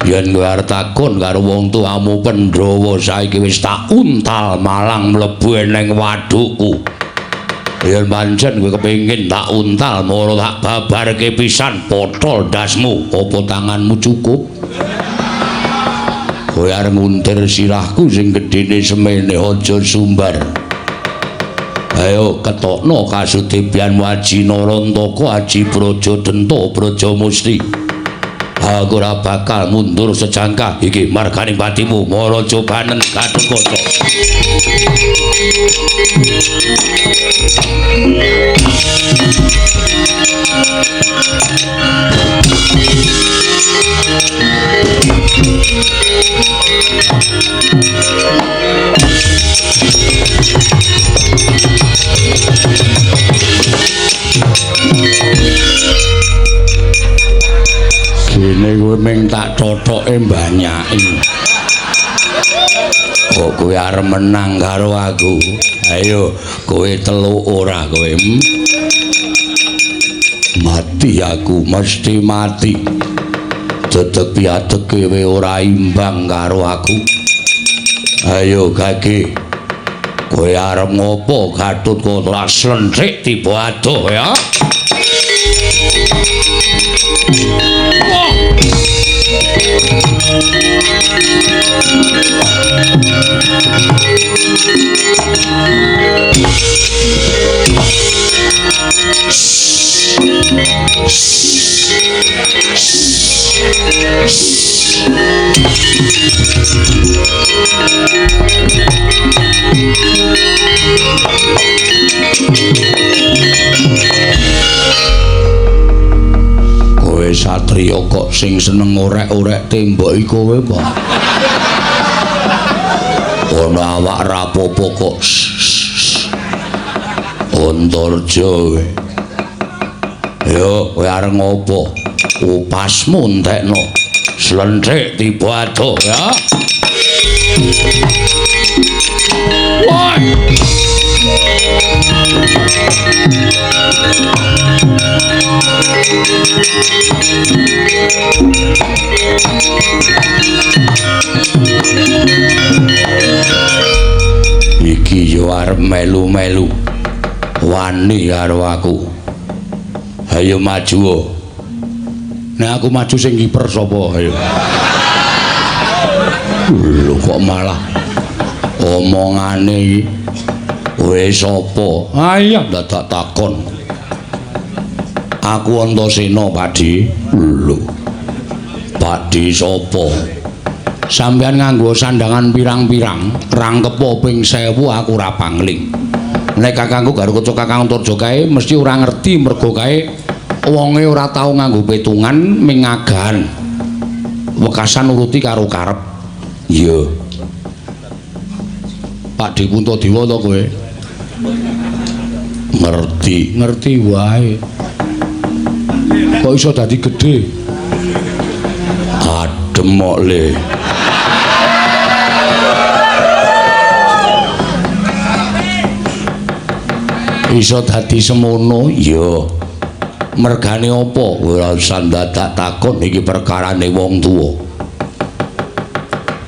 Yen kowe arep takon karo wong tuamu Pandhawa, saiki wis tak untal malang mlebu ning wadukku. Yen pancen kowe kepengin tak untal, moro tak babarke pisan potol ndasmu. Apa tanganmu cukup? Kowe arep nguntir sirahku sing gedhene semene aja sumbar. Ayo ketokno kasudepian Waji Narantaka, Aji Brajadenta, Brajamusti. Aku ora bakal mundur sejangkah iki marganing patimu Maraja Baneng Gatotkaca. Kene kowe ming tak cothoke mbanyaki. Kok kowe arep menang karo aku? Ayo, kowe teluk ora kowe? Mati aku, mesti mati. Tetep piateke kowe ora imbang karo aku. Ayo gage. Kowe arep ngopo Gatotkaca slentrik tiba adoh ya? Kowe satriya kok sing seneng orek-orek tembok iki kowe apa? Ana awak rapopo kok. Antarja kowe. Yo, kowe arep ngopo? Upasmu entekno. Slentrik tiba adoh ya. Woi. Iki yo arep melu-melu wani karo aku. Ayo maju. Nek aku maju sing kiper sapa ayo. Lho kok malah omongane iki. Kowe sapa? Ayo dadak takon. Aku Antasena, Pakdi. Lho. Pakdi sapa? Sampeyan nganggo sandangan pirang-pirang, rangkepa ping 1000 aku ora pangling. Nek kakangku Gatotkaca Kakang Antarja kae mesti ora ngerti mergo kae wonge ora tau nganggo petungan ming ngagan. Wekasan nuruti karo karep. Iya. Pakdi Puntadewa to kowe? Ngerti wae. Kok iso dadi gedhe? Adem kok le. Iso dadi semono? Iya. Mergane apa? Ora usah dadak takon iki perkarane wong tuwa.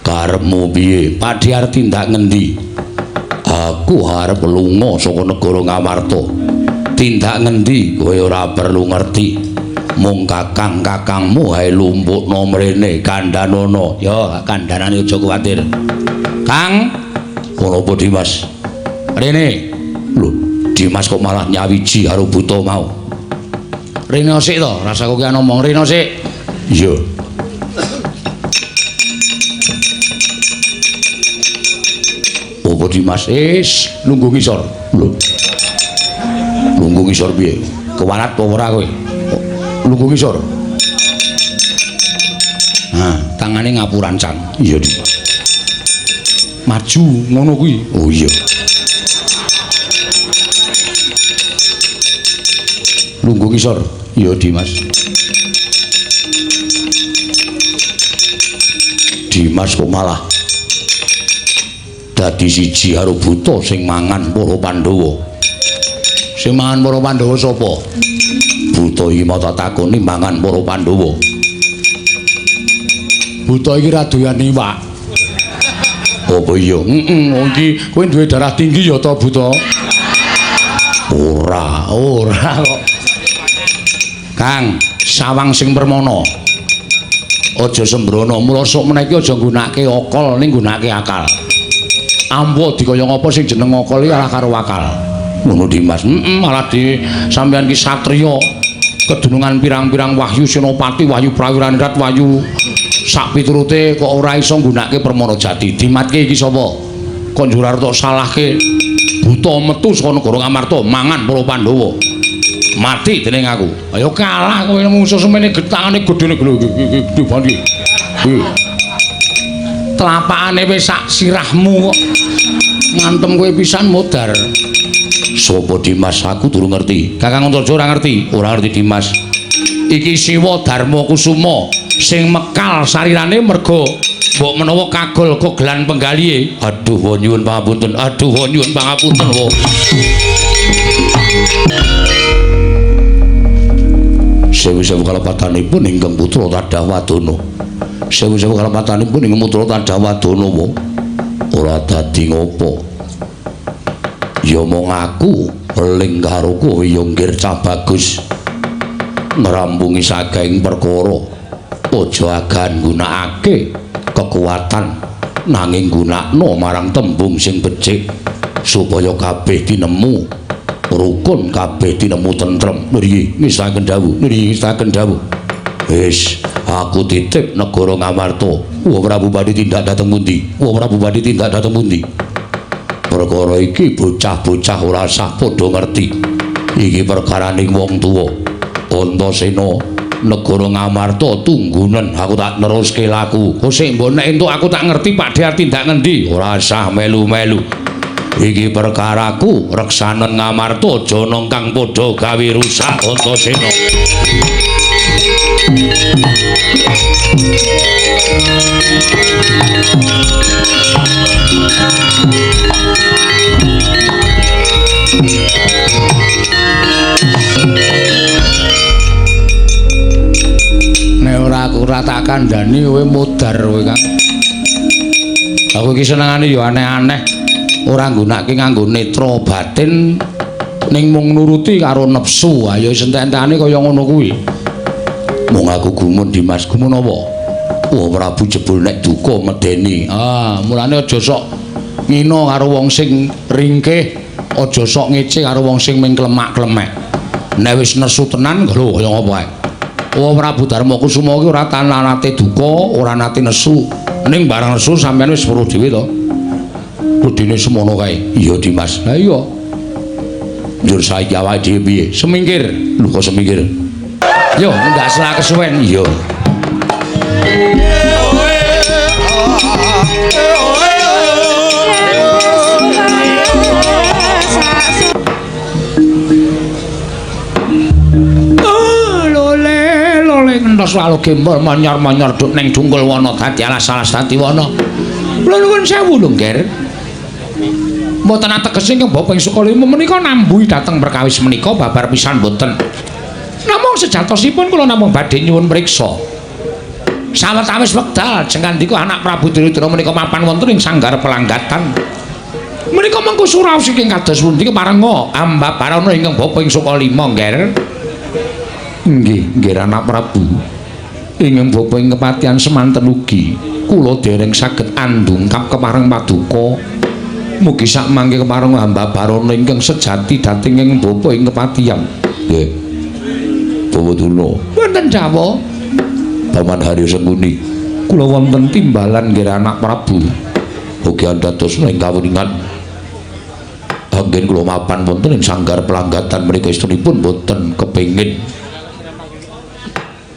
Karepmu piye? Pakdi arep tindak ngendi? Aku arep lunga saka negara Ngamarta. Tindak ngendi kowe ora perlu ngerti. Mung kakang-kakangmu ae lumpukno mrene kandhanono. Ya, kandhanane aja kuwatir. Kang, ngono apa Dimas? Rene. Lho, Dimas kok malah nyawiji karo buta mau. Rene sik to, rasaku ki ngomong Rene sik. Iya. Apa Dimas? Lungguh ngisor. Lho. Lungguh ngisor piye? Kewalat apa ora kowe? Lungguh ngisor. Nah, tangane ngapurancang. Iya, Dimas. Maju ngono kuwi. Oh iya. Lungguh ngisor. Iya, Dimas. Dimas kok malah dadi siji karo buta sing mangan para Pandhawa. Sing mangan para Pandhawa sapa? Buta iki mau tak takoni mangan para Pandhawa. Buta iki ra doyan iwak. Apa iya? Wong iki kowe duwe darah tinggi ya ta buta? Ora kok. Kang, sawang sing permana. Aja sembrono, mula sok meneki aja nggunakake okol ning nggunakake akal. Ampo dikaya ngapa sing jeneng okol iki ora karo akal. Ngono Dimas. Malah di sampeyan ki satriya kedunungan pirang-pirang wahyu senopati, wahyu prawiranirat, wahyu sak piturute kok ora iso nggunakake permana jati. Dimatke iki sapa? Kok Njurarta salahke buta metu saka negara Ngamarta mangan para Pandhawa. Mati dening aku. Ayo kalah kowe musuh semene getangane gedene gedhe bandi. Telapakane wis sak sirahmu kok. Ngantem kowe pisan modar. Sopo Dimas aku durung ngerti. Kakang Antarja ora ngerti. Ora ngerti Dimas. Iki Siwa Darma Kusuma sing mekal sarirane merga mbok menawa kagol kogelan penggalihe. Aduh wa nyuwun pangapunten. Aduh wa nyuwun pangapunten wa. Sewu-sewu kalepatanipun ingkang putra Tadhawadana. Sewu-sewu kalepatanipun ingkang putra Tadhawadana wa. Ora dadi ngopo. Ya mong aku eling karo kowe ya nggir cah bagus. Ngrampungi saking perkara. Aja agan nggunakake kekuatan nanging gunakno marang tembung sing becik supaya kabeh tinemu rukun, kabeh tinemu tentrem. Niki ngestaken dawuh, niki ngestaken dawuh. Wis aku titip negara Ngamarta. Wa Prabu badhe tindak dhateng pundi? Wa Prabu badhe tindak dhateng pundi? Perkara iki bocah-bocah ora sah padha ngerti. Iki perkaraning wong tuwa. Antasena negara Ngamarta tunggunen aku tak neruske laku. Kok sik mbok nek entuk aku tak ngerti Pak Dhear tindak ngendi. Ora sah melu-melu. Iki perkaraku reksanen Ngamarta jana kang padha gawe rusak Antasena. Nek ora aku ora tak kandhani kowe modar kowe Kang. Aku iki senengane ya aneh-aneh. Ora nggunakake nganggo netra batin ning mung nuruti karo nepsu. Ayo sentek-entekane kaya ngono kuwi. Mung aku gumun Dimas, gumun apa? Wah Prabu jebul nek duka medeni. Mulane aja sok ngina karo wong sing ringkih, aja sok ngece karo wong sing ming klemak-klemek. Nek wis nesu tenan lho kaya ngapa ae. Wah Prabu Darma Kusuma iki ora nate duka, ora nate nesu. Ning barang nesu sampeyan wis weruh dhewe to. Kudune semono kae. Iya Dimas. Lah iya. Njur saiki awake dhewe piye? Semingkir. Lho kok semingkir? Yo, ndak salah kesuwen. Iya. Lole ngentos lalu gembol manyar-manyar duk neng Dungkul Wana dadi alas-alas dadi wana. Lha nuwun sewu lho, Nger. Mboten ateges ingkang Bapak Sukalima menika nambuhi dhateng perkawis menika babar pisan mboten. Namung sejatosipun kula namung badhe nyuwun mriksa. Sawetawis wekdal jengandika anak Prabu Duryudana menika mapan wonten ing sanggar pelanggatan. Menika mengko suraos saking kados pundi keparenga ambabarana ingkang Bapak Sukalima, Nger. Nggih, nggih anak Prabu. Ingkang Bapak ing kepatihan semanten ugi kula dereng saged andungkap kepareng paduka. Mugi sak mangke kepareng hamba barana ingkang sejati dhateng ing bapa ing kepatihan. Nggih. Bawuduna. Wonten Jawa. Paman Hari Sengkuni. Kula wonten timbalan nggih anak Prabu. Ugi dados ing kawuningan anggen kula mapan wonten ing sanggar pelanggatan menika istunipun boten kepengin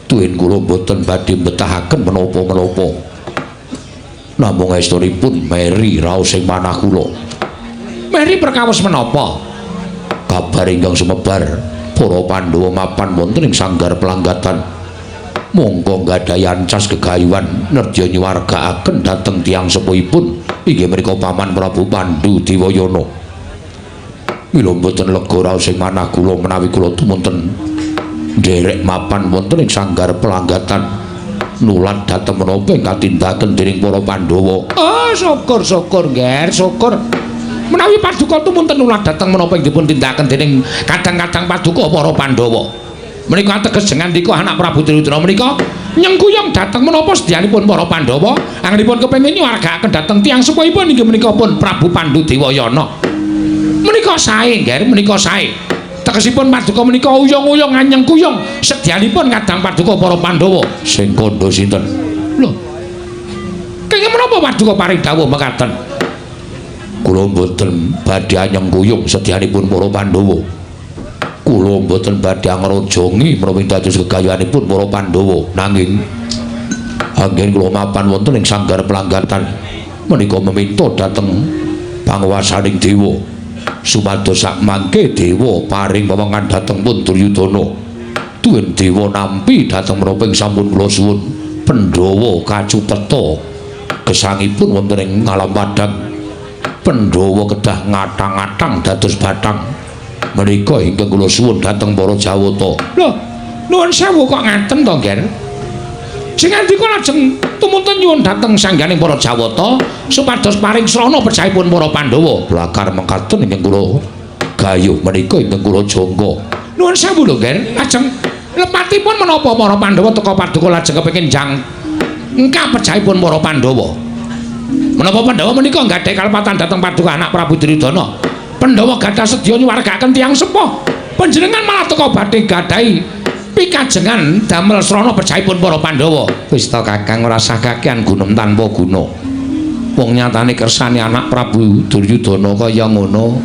tuwin kula boten badhe betahaken menapa-menapa namung istunipun meri raos ing manah kula. Meri perkawis menapa? Kabar ingkang sumebar para Pandhawa mapan wonten ing sanggar pelanggatan mongko nggadahi ancas gegayuhan nerja nyuwargakaken dhateng tiyang sepuhipun inggih menika Paman Prabu Pandhu Dewayana. Mila boten lega raos ing manah kula menawi kula tumunten nderek mapan wonten ing sanggar pelanggatan nulat dhateng menapa ing katindaken dening para Pandhawa. Oh, syukur Nger, syukur. Menawi paduka tumunten nulat dhateng menapa ing dipun tindakaken dening kadang-kadang paduka para Pandhawa. Menika ateges jengandika anak Prabu Duryudana menika nyengkuyung dhateng menapa sedyanipun para Pandhawa anggenipun kepengin nyuwargakaken dhateng tiyang sepuhipun inggih menika pun Prabu Pandhu Dewayana. Menika sae, Nger, menika sae. Tegesipun paduka menika uyung-uyung nyengkuyung sedyanipun kadang paduka para Pandhawa. Sing kandha sinten? Lho. Kenging menapa paduka paring dawuh mekaten? Kula mboten badhe nyengkuyung sedyanipun para Pandhawa. Kula mboten badhe ngrojongi menawi dados gegayuhanipun para Pandhawa, nanging anggen kula mapan wonten ing sanggar pelanggatan menika meminta dhateng panguwasaning dewa supados sak mangke dewa paring wewengan dhateng pun Duryudana. Tuwin dewa nampi dhateng menapa ing sampun kula suwun Pandhawa kacupeta gesangipun wonten ing alam padang. Pandhawa kedah ngatang-atang dados bathang menika ingkang kula suwun dhateng para Jawata. Lho, nuwun sewu kok ngaten to, Nger? Jengandika lajeng tumunten nyuwun dhateng sangganing para Jawata supados paring srana pejahipun para Pandhawa. Lakar mekaten ingkang kula gayuh menika ingkang kula jangka. Nuwun sewu lho, Nger. Lajeng lepatipun menapa para Pandhawa teka paduka lajeng kepengin jang engkang pejahipun para Pandhawa. Menapa Pandhawa menika nggadahi kalepatan dhateng paduka anak Prabu Duryudana? Pandhawa gadah sedya nyuwargakaken tiyang sepuh. Panjenengan malah teka badhe gadahi pikajengan damel srana pejahipun para Pandhawa. Wis ta Kakang ora sah kakehan gunem tanpa guna. Wong nyatane kersane anak Prabu Duryudana kaya ngono.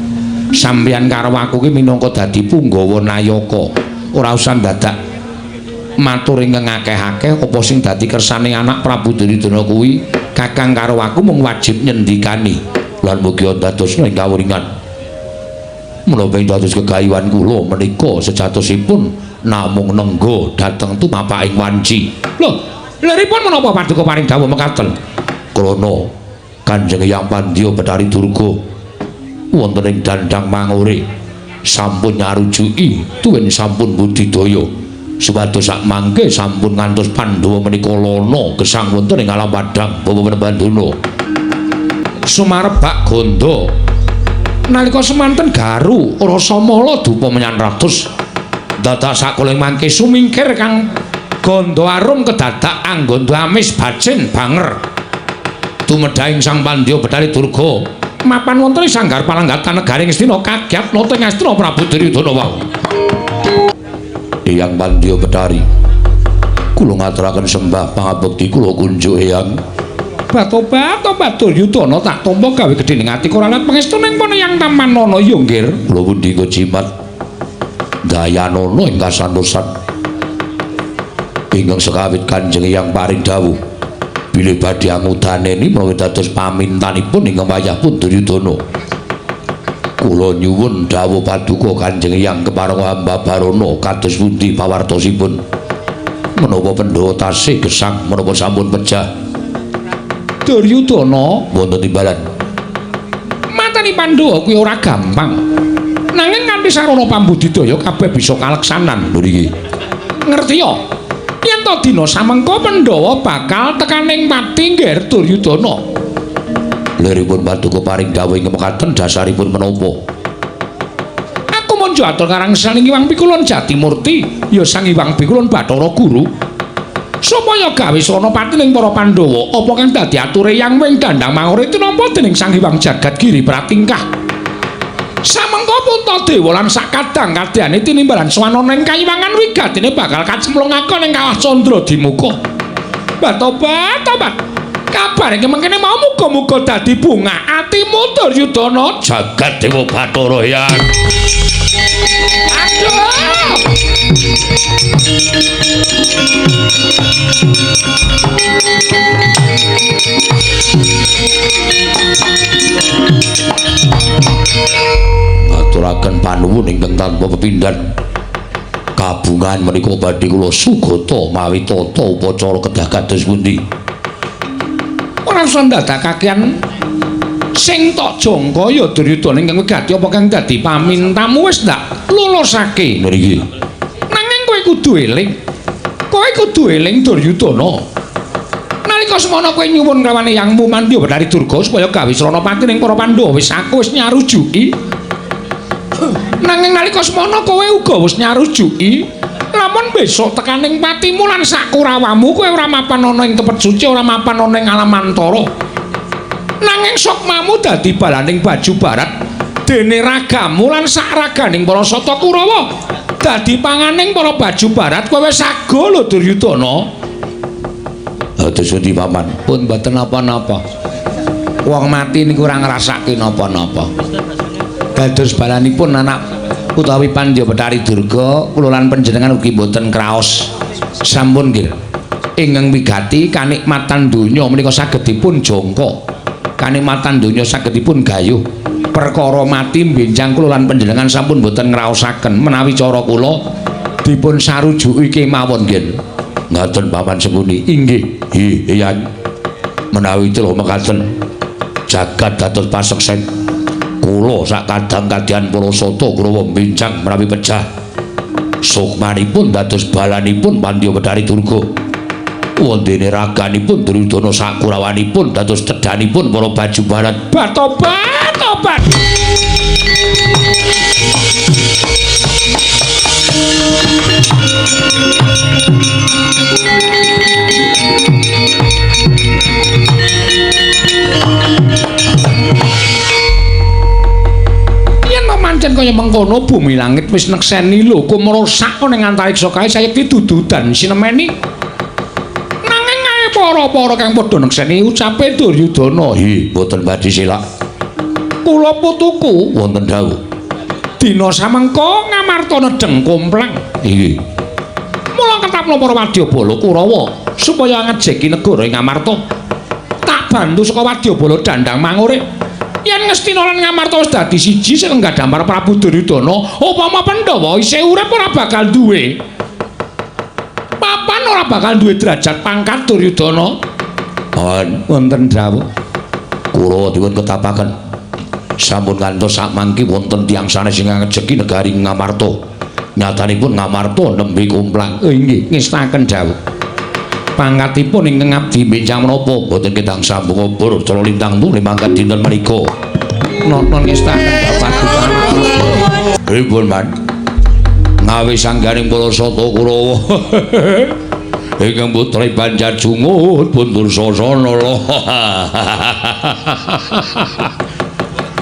Sampeyan karo aku ki minangka dadi punggawa nayaka. Ora usah dadak matur ingkang akeh-akeh apa sing dadi kersane anak Prabu Duryudana kuwi. Kakang karo aku mung wajib nyendikani Lan mugi dadosna ing kawuringan. Menapa ing dados gegayuhan kula menika sejatosipun namung nenggo dhateng tumapaking wanci. Lho, liripun menapa paduka paring dawuh mekaten? Krana Kanjeng Hyang Pandya Bathari Durga wonten ing dandang mangure sampun nyarujuki tuwin sampun budidaya supados sak mangke sampun ngantos Pandhawa menika lana gesang wonten ing alam padhang Bawa Bandana sumarebak gondo nalika semanten garu rasa mala dupa menyang ratus dadak sakuling mangke sumingkir kang gondo arum kedadak anggondo amis bacin banger tumedhahing Sang Pandya Bathari Durga mapan wonten ing sanggar palanggatan negaring Astina kagyat nata ing Astina Prabu Duryudana wau. Hyang Pandya Bathari kula ngaturaken sembah pangabekti kula kunjuk Hyang. Batobat Duryudana tak tampa gawe gedhening ati ora lihat pangestuning pun Hyang Tamanana ya nggir. Kula pundi jimat Dayanana ing kasantosan ingkang sekawit Kanjeng Hyang paring dawuh bilih badhe angudaneni menawi dados pamintanipun ingkang wayah pun Duryudana. Kula nyuwun dawuh paduka Kanjeng Hyang kepareng hamba Barana kados pundi pawartosipun menapa Pandhawa tasih gesang menapa sampun pejah. Duryudana wonten timbalan mateni Pandhawa kuwi ora gampang nanging kanthi sarana pambudidaya kabeh bisa kaleksanan. Lho niki ngerti ya yen to dina samengko Pandhawa bakal tekaning pati nggih Duryudana. Liripun paduka paring dawuh ing mekaten dasaripun menapa? Aku mun atur karang Sang Hyang Pikulun Jatimurti ya Sang Hyang Pikulun Bathara Guru supaya gawe srana patining para Pandhawa apa kang dadi ature yang wing dandang mangure tinampa dening Sang Hyang Jagat Giri Pratingkah. Samengko Puntadewa lan sakadang-kadangane tinimbalan swanana ing kayiwangan wigatine bakal kacemplungake ning kawah Candra Dimuka. Batobat Kabar iki mengkene mau muga-muga dadi bunga atimu Duryudana jagat Dewa Bathara Hyang. Aduh. Aturaken panuwun ingkang tanpa pepindhan. Kabungan menika badhe kula sugata mawi tata upacara kedah kados pundi. Ora usah ndadakaken sing tok jangka ya Duryudana ingkang wigati apa kang dadi pamintamu wis ndak lulusake Nggih. nanging kowe kudu eling Duryudana nalika semana kowe nyuwun rawane Hyangmu Mandya Betari Durga supaya gawe Sranapati ning para Pandhawa wis aku wis nyarujuki nanging nalika semana kowe uga wis nyarujuki lamun besok tekaning patimu lan sak Kurawamu kowe ora mapan ana ing tepet suci ora mapan ana ing alam antara nanging sukmamu dadi balaning baju barat dene ragamu lan sak raganing para Sata Kurawa dadi panganing para baju barat kowe wis sago lho Duryudana. Dados pundi paman? Pun mboten napa-napa. Wong mati niku ora ngrasake napa-napa. Dados balanipun anak utawi Pandya Betari Durga kula lan panjenengan ugi mboten kraos. Sampun nggih. Ingkang wigati kanikmatan donya menika saged dipun jangka. Kanikmatan donya saged dipun gayuh. Perkara mati benjang kula lan panjenengan sampun mboten ngraosaken menawi cara kula dipun sarujuki kemawon nggih. Ngaten paman sepuni. Inggih. Hyang. Menawi teluk mekaten jagat dados paseksen. Kula sak kadang kadian para Sata Kurawa benjang menawi pecah. Sukmanipun dados balanipun Pandya Betari Durga. Wondene raganipun Duryudana sak Kurawanipun dados tedhanipun para baju barat. Batobat. Yen pancen kaya mengkono bumi langit wis nekseni lho kumrusak ning antariksa kae sayekti dududan sinemeni. Nanging ae para-para kang padha nekseni ucape Duryudana. Mboten badhe silak. Kula putuku Wonten dawuh. dina samengko Ngamarta nedheng komplang. Inggih. Mula ketapna para Wadyabala Kurawa supaya ngejeki negara ing Ngamarta. Tak bantu saka Wadyabala dandang mangurip. Yen Ngastina lan Ngamarta wis dadi siji sing nggadhampar Prabu Duryudana, upama Pandhawa isih urip ora bakal duwe papan, ora bakal duwe derajat pangkat Duryudana. Wonten dawuh. Kula dipun ketapaken. Sampun ngantos sak mangki wonten tiyang sanes sing ngejeki negari Ngamarta. Nyatanipun Ngamarta nembe kumplang. Inggih, ngestaken dawuh. Pangkatipun ingkang abdi benjang menapa boten kedang sambung obor cara lintang tuli mangkat dinten menika. Nonton ngestaken bapak Pripun man? Ngawi sanggaring para Sata Kurawa. Ingkang putra Banjar Jungut pun dursasana lho.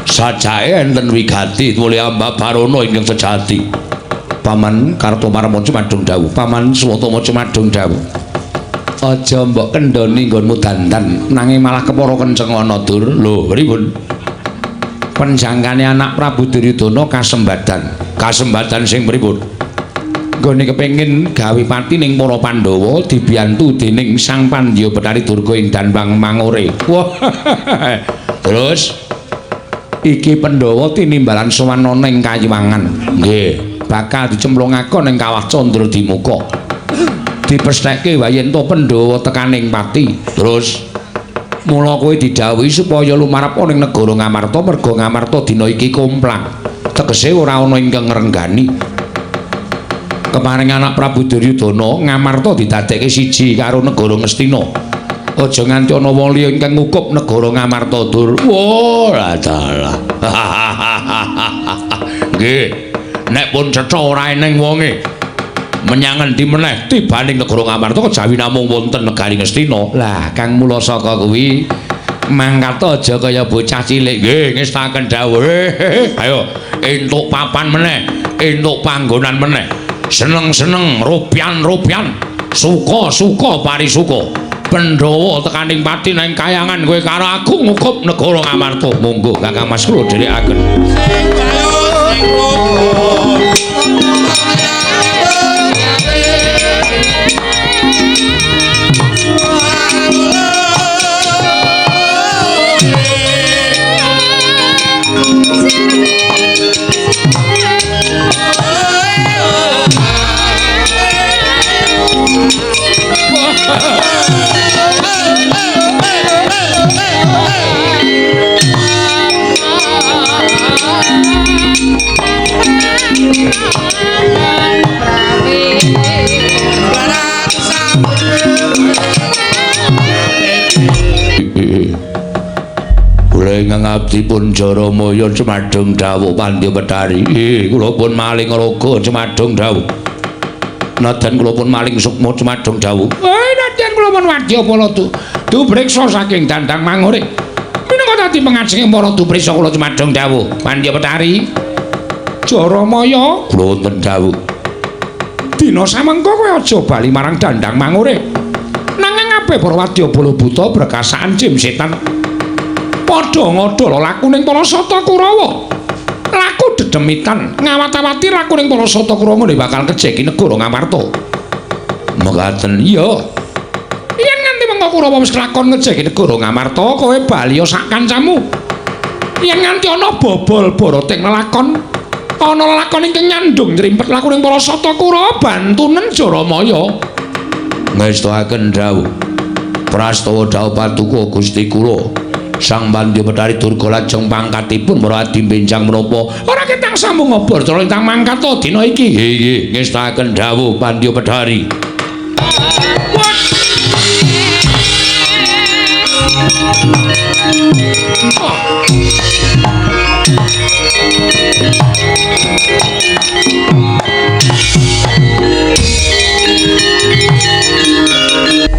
Sajae enten wigati tuli ambabarana ingkang sejati. Paman Kartomarma Cumadung dawuh. Paman Swatama Cumadung dawuh. Aja mbok kendhoni nggonmu dandan nanging malah kepara kenceng ana dur. Lho, pripun? Penjangkane anak Prabu Duryudana kasembadan. Kasembatan sing pripun? Nggone kepengin gawe pati ning para Pandhawa dibiyantu dening Sang Pandya Betari Durga ing Danbang Mangure. Wah. Terus iki Pandhawa tinimbalan sowan ana ing Kayiwangan. nggih, bakal dicemplungake ning Kawah Candradimuka. Dipestheke wayen to Pandhawa tekaning pati. terus Mula kowe didhawuhi supaya lumarep ning negara Ngamarta merga Ngamarta dina iki kumplang. Tegese ora ana ingkang ngrenggani. Kemaring anak Prabu Duryudana Ngamarta didadekke siji karo negara Ngastina. Aja nganti ana wong liya ingkang ngukup negara Ngamarta dur. wah dalah. Nggih, nek pun cetha ora eneng wonge. Menyang endi meneh tibaning negara Ngamarta kejawi namung wonten negari Ngastina. Lah, Kang mula saka kuwi mangkat aja kaya bocah cilik. Nggih, ngestaken dawuh. Ayo, entuk papan meneh, entuk panggonan meneh. Seneng-seneng, rupian-rupian, suka-suka parisuka. Pandhawa tekaning pati nang kayangan kowe karo aku ngukup negara Ngamarta. Monggo Kakang Mas kula dherekaken. Ngabdi pun Jaramaya cemadheng dawuh Pandya Betari. Kula pun maling raga cemadheng dawuh. Nadan kula pun maling sukma cemadheng dawuh. Nadan kula pun wadya pala dubriksa saking Dandang Mangure. Menika dadi pengajeng para dubriksa kula cemadheng dawuh Pandya Betari. Jaramaya kula wonten dawuh. Dina samengko kowe aja bali marang Dandang Mangure. Nanging ape para wadyabala buta brekasaan jim setan. Padha ngodha lakuning para Sata Kurawa. Laku dedemitan ngawat-awati lakuning para Sata Kurawa bakal kejeki negara Ngamarta. Mekaten iya. Yen nganti mengko Kurawa wis kelakon ngejeki negara Ngamarta, kowe bali sak kancamu. Yen nganti ana bobol boroting lelakon, ana lelakon ingkang nyandung nrimpet lakuning para Sata Kurawa bantunen Jaramaya. Ngestakaken dawuh. Prastawa dawuh Paduka Gusti kula. Sang Pandya Betari Durga lajeng pangkatipun maradi benjang menapa ora ketang sambung ngobor cara ingkang mangkat dina iki. Nggih, ngestakaken dawuh Pandya Betari.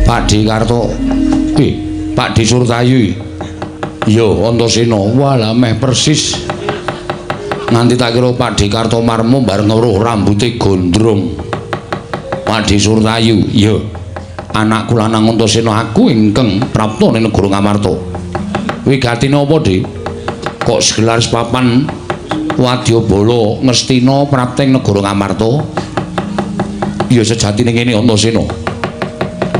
Pak Dikarto. Pak Disurtayu. Yo Antasena, walah meh persis. Nganti tak kira Pak Dikarto marmo bareng weruh rambuté gondrong. Pak Disurtayu, yo. Anakku lanang Antasena aku ingkang prapta ning negara Ngamarta. Wigatine apa, Dik? Kok segelar papan wadyabala ngestina prapting negara Ngamarta? Ya sejatine ngene Antasena.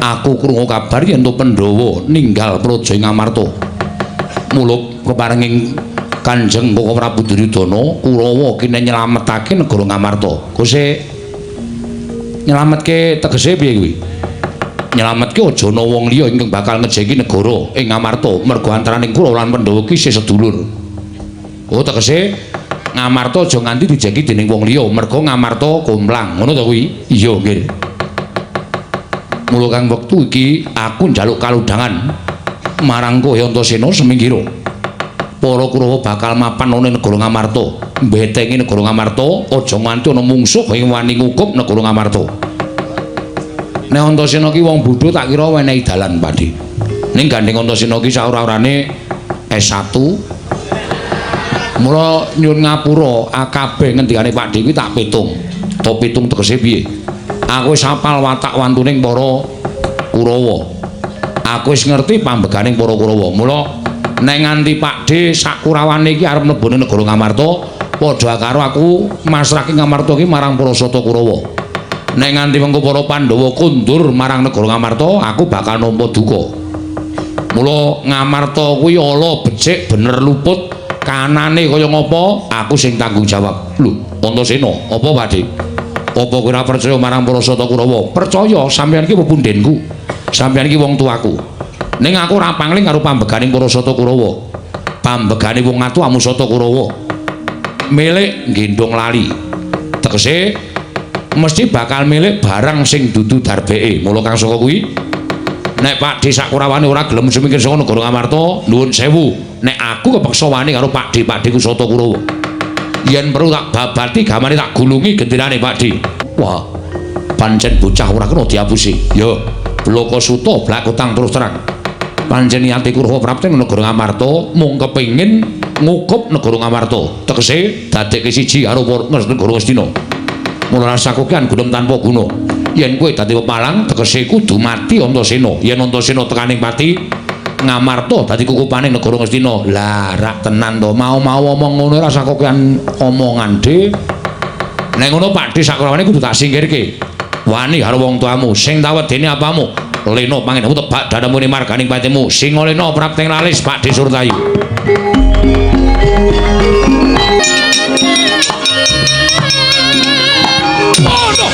Aku krungu kabar yen Pandhawa ninggal praja ing Ngamarta. Muluk keparenging Kanjeng Koko Prabu Duryudana Kurawa kene nyelametake negara Ngamarta. Kose nyelametke tegese piye kuwi? Nyelametke aja ana wong liya ingkang bakal ngejeki negara ing Ngamarta mergo antaraning kula lan Pandhawa ki isih sedulur. Oh tegese Ngamarta aja nganti dijeki dening wong liya mergo Ngamarta komplang. Ngono to kuwi? Iya nggih. Mula kang wektu iki aku njaluk kaludhangan marang kowe Antasena seminggira. Para Kurawa bakal mapan ana negara Ngamarta. Mbetengi negara Ngamarta, aja nganti ana mungsuh ing wani ngukup negara Ngamarta. Nek Antasena ki wong bodho tak kira wenehi dalan, Pakdi. Ning gandeng Antasena ki saora-orane S1. Mula nyuwun ngapura akabeh ngendikane Pakdi kuwi tak pitung. To pitung tegese piye? Aku wis hafal watak wantuning para Kurawa. Aku wis ngerti pambeganing para Kurawa. Mula nek nganti Pakde sakurawane iki arep mlebu negara Ngamarta, padha karo aku masrahke Ngamarta iki marang para Sata Kurawa. Nek nganti mengko para Pandhawa kundur marang negara Ngamarta, aku bakal nampa duka. Mula Ngamarta kuwi ala becik bener luput, kanane kaya ngapa, aku sing tanggung jawab. Lho, Antasena, apa Pakde? Apa kowe ora percaya marang para Sata Kurawa? Percaya, sampeyan ki pepundhenku. Sampeyan iki wong tuaku. Ning aku ora pangling karo pambeganing para Sata Kurawa. Pambegane wong atu amu Sata Kurawa. Milik gendong lali. Tegese mesti bakal milik barang sing dudu darbeke. Mula kang saka kuwi nek Pakde sakurawane ora gelem semikir saka negara Ngamarta, nuwun sewu. Nek aku kepeksa wani karo Pakde ku Sata Kurawa. Yen perlu tak babati gamane tak gulungi gentinane Pakde. Wah, pancen bocah ora kena diapusi. Ya, Blaka Suta blakutang terus terang. Pancen niate Kurawa prapten negara Ngamarta mung kepengin ngukup negara Ngamarta. Tegese dadekke siji karo negara Ngastina. Mula rasaku kan gunung tanpa guna. yen kowe dadi pepalang tegese kudu mati Antasena. Yen Antasena tekaning pati Ngamarta dadi kukupane negara Ngastina. Lah rak tenan to, mau-mau omong ngono ora sak kokean omongan de. Nek ngono Pakde sakrawane kudu tak singkirke. Wani karo wong tuamu sing tawedene apamu. Lena pangenamu tebak danamune marganing patimu. Sing lena prapteng lalis Pakde Surtayu. Oh no.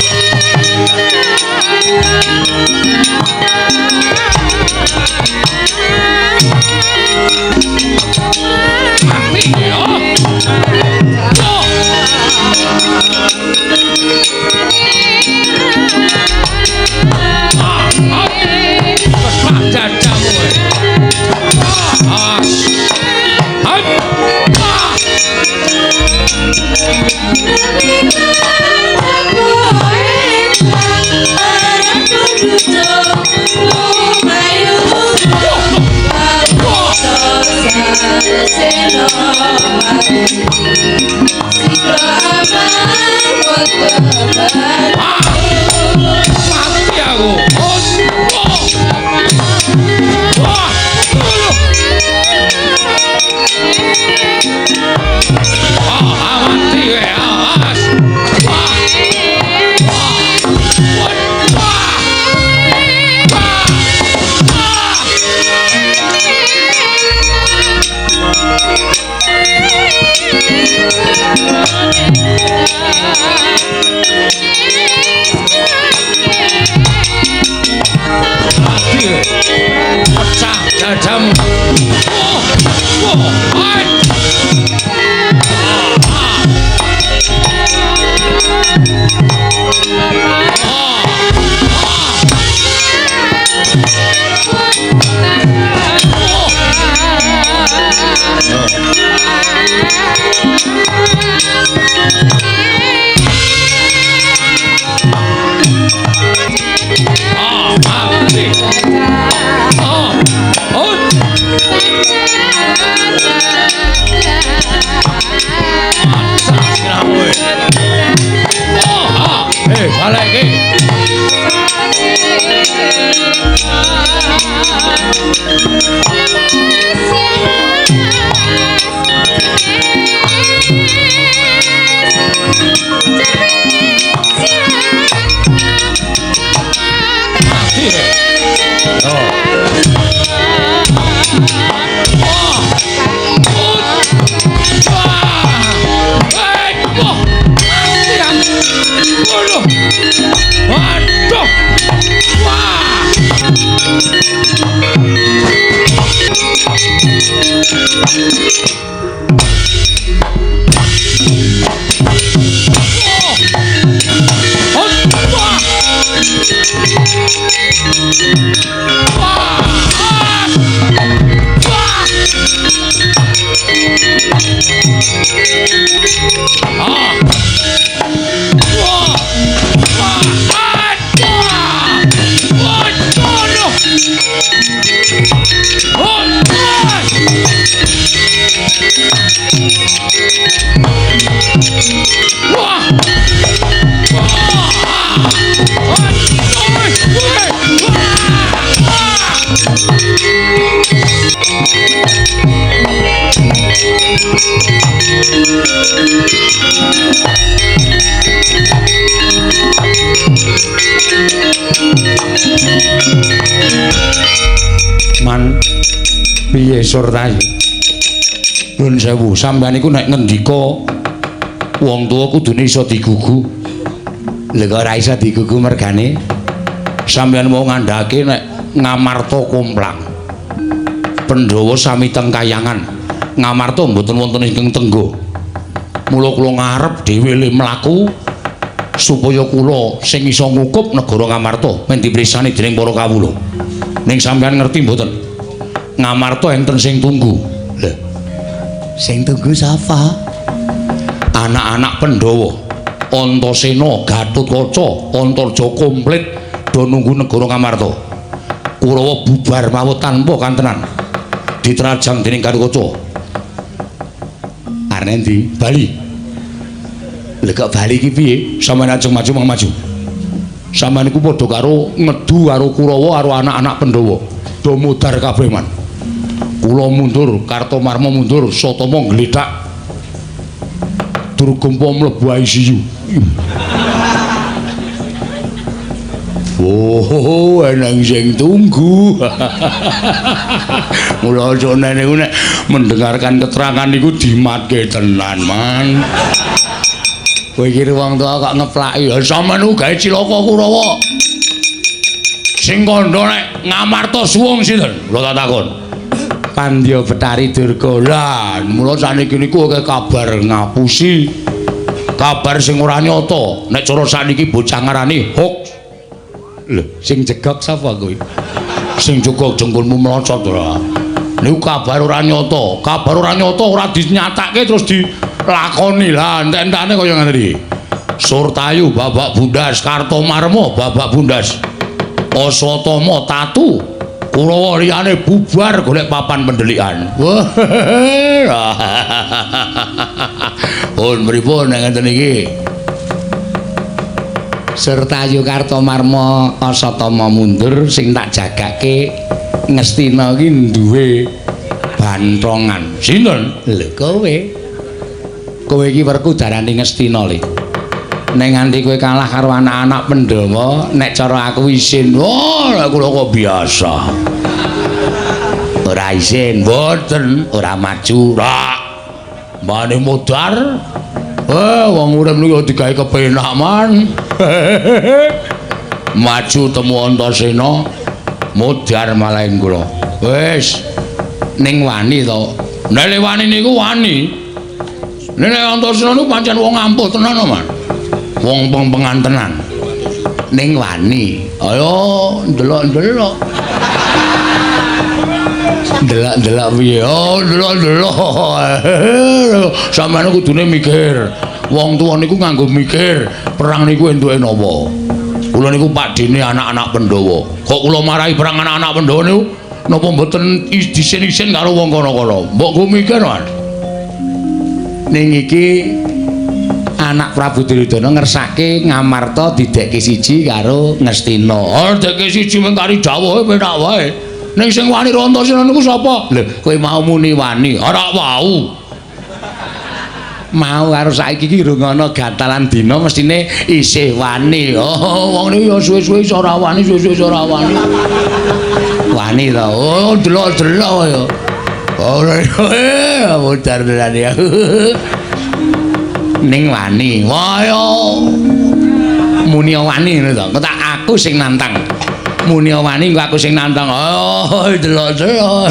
Man piye Surtayu? Nuwun sewu, sampeyan iku nek ngendika wong tuwa kudune iso digugu. Lha kok ora iso digugu mergane sampeyan mau ngandhake nek Ngamarta kumplang. Pandhawa sami teng kayangan. Ngamarta mboten wonten ing tenggo. Mula kula ngarep dhewe le mlaku supaya kula sing iso ngukup negara Ngamarta men diprisani dening para kawula. Ning sampeyan ngerti mboten? Ngamarta enten sing tunggu. Lha, sing tunggu sapa? Anak-anak Pandhawa, Antasena, Gatotkaca, Antarja komplit do nunggu negara Ngamarta. Kurawa bubar mawut tanpa kantenan. Ditrajang dening Gatotkaca. Arep ndi? Bali. Lha kok Bali iki piye? Sampeyan ajeng maju maju. Sampeyan iku padha karo ngedu karo Kurawa karo anak-anak Pandhawa. Do mudhar kabeh man. Kula mundur, Kartomarma mundur, Satama nggletak. Durgempa mlebu ICU. Oh, enang sing tunggu. Mula jane niku nek mendengarkan keterangan niku dimatke tenan, Man. Kowe iki wong tuwa kok ngeplaki. Sampeyan ku gawe cilaka Kurawa. Sing kandha nek Ngamarta suwung sinten? Kula tak takon. Pandya Betari Durga. Mula saniki niku akeh kabar ngapusi. Kabar sing ora nyata. Nek cara saniki bocah ngarani hoax. Lho, sing jegok sapa kowe? Sing jegok jengkulmu mlocot ora. Niku kabar ora nyata. Kabar ora nyata ora dinyatake terus dilakoni. Lah entek-entekane kaya ngene iki. Surtayu Babak Bundas, Kartomarma Babak Bundas. Aswatama tatu. Kurawa liyane bubar golek papan pendelikan. Pun pripun nek ngeten iki? Surtayu Kartomarma Aswatama mundur sing tak jagake Ngastina iki duwe bantrongan. Sinten? Lho kowe. Kowe iki werku darani Ngastina le. Nek nganti kowe kalah karo anak-anak Pandhawa, nek cara aku isin, wah kula kok biasa. Ora isin, mboten, ora maju, rak. Mbane modar. Wong urip niku digawe kepenak man. Maju temu Antasena, modar malah kula. Wis ning wani to. Nek wani niku wani. Nek Antasena niku pancen wong ampuh tenan man. Wong pengpengan tenan. Ning wani. Ayo ndelok-ndelok. Delak-delak piye? Oh, delok-delok. Sampeyan kudune mikir. Wong tuwa niku nganggo mikir, perang niku entuke napa. Kula niku padine anak-anak Pandhawa. Kok kula marahi perang anak-anak Pandhawa niku napa mboten disin-isin karo wong kono-kono. Mbok go mikir, Man. Ning iki anak Prabu Duryudana ngersake Ngamarta didekke siji karo Ngastina. Oh, dekke siji mung kari dawuhe penak wae. Ning sing wani Antasena niku sapa? Lho, kowe mau muni wani, ora wau. Mau karo saiki iki rungono gatalan dina mestine isih wani. Oh, wong niku ya suwe-suwe iso ora wani, suwe-suwe iso ora wani. Wani to. Oh, delok-delok ya. Oh, mutar delane ya. Ning wani. Wah ya. Muni wani ngono to. Ketak aku sing nantang. Muni wani aku sing nantang. Oh, delok-delok.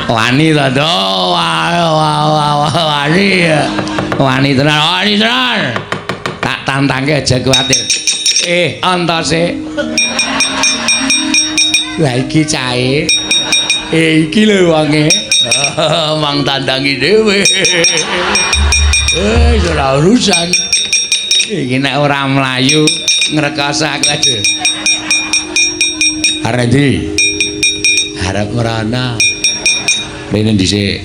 Wani to, do. Wani. Wani tenan, wani tenan. Tak tantangke aja kuwatir. Antase. Lah iki cahe. Iki lho wonge. Mang tandangi dhewe. Ora urusan. Iki nek ora mlayu ngrekasa aku aduh. Arep ndi? Arep merana. Rene dhisik.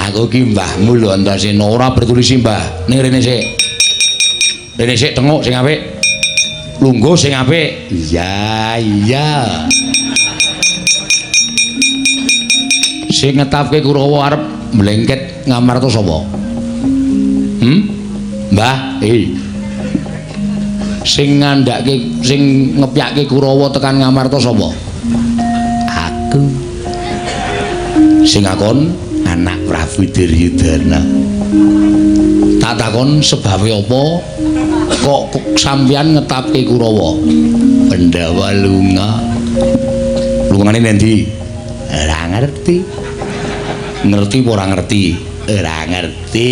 Aku ki mbahmu lho Antasena ora bertulisi mbah. Ning rene sik. Rene sik tenguk sing apik. Lungguh sing apik. Iya. Sing ngetapke Kurawa arep mlengket Ngamarta sapa? Mbah, sing ngandhake sing ngepyake Kurawa tekan Ngamarta sapa? Aku. Sing ngakon anak Prabu Duryudana. Tak takon sebabe apa kok sampeyan ngetapke Kurawa? Pandhawa lunga. Lungane endi? Ora ngerti. Ngerti apa ora ngerti? Ora ngerti.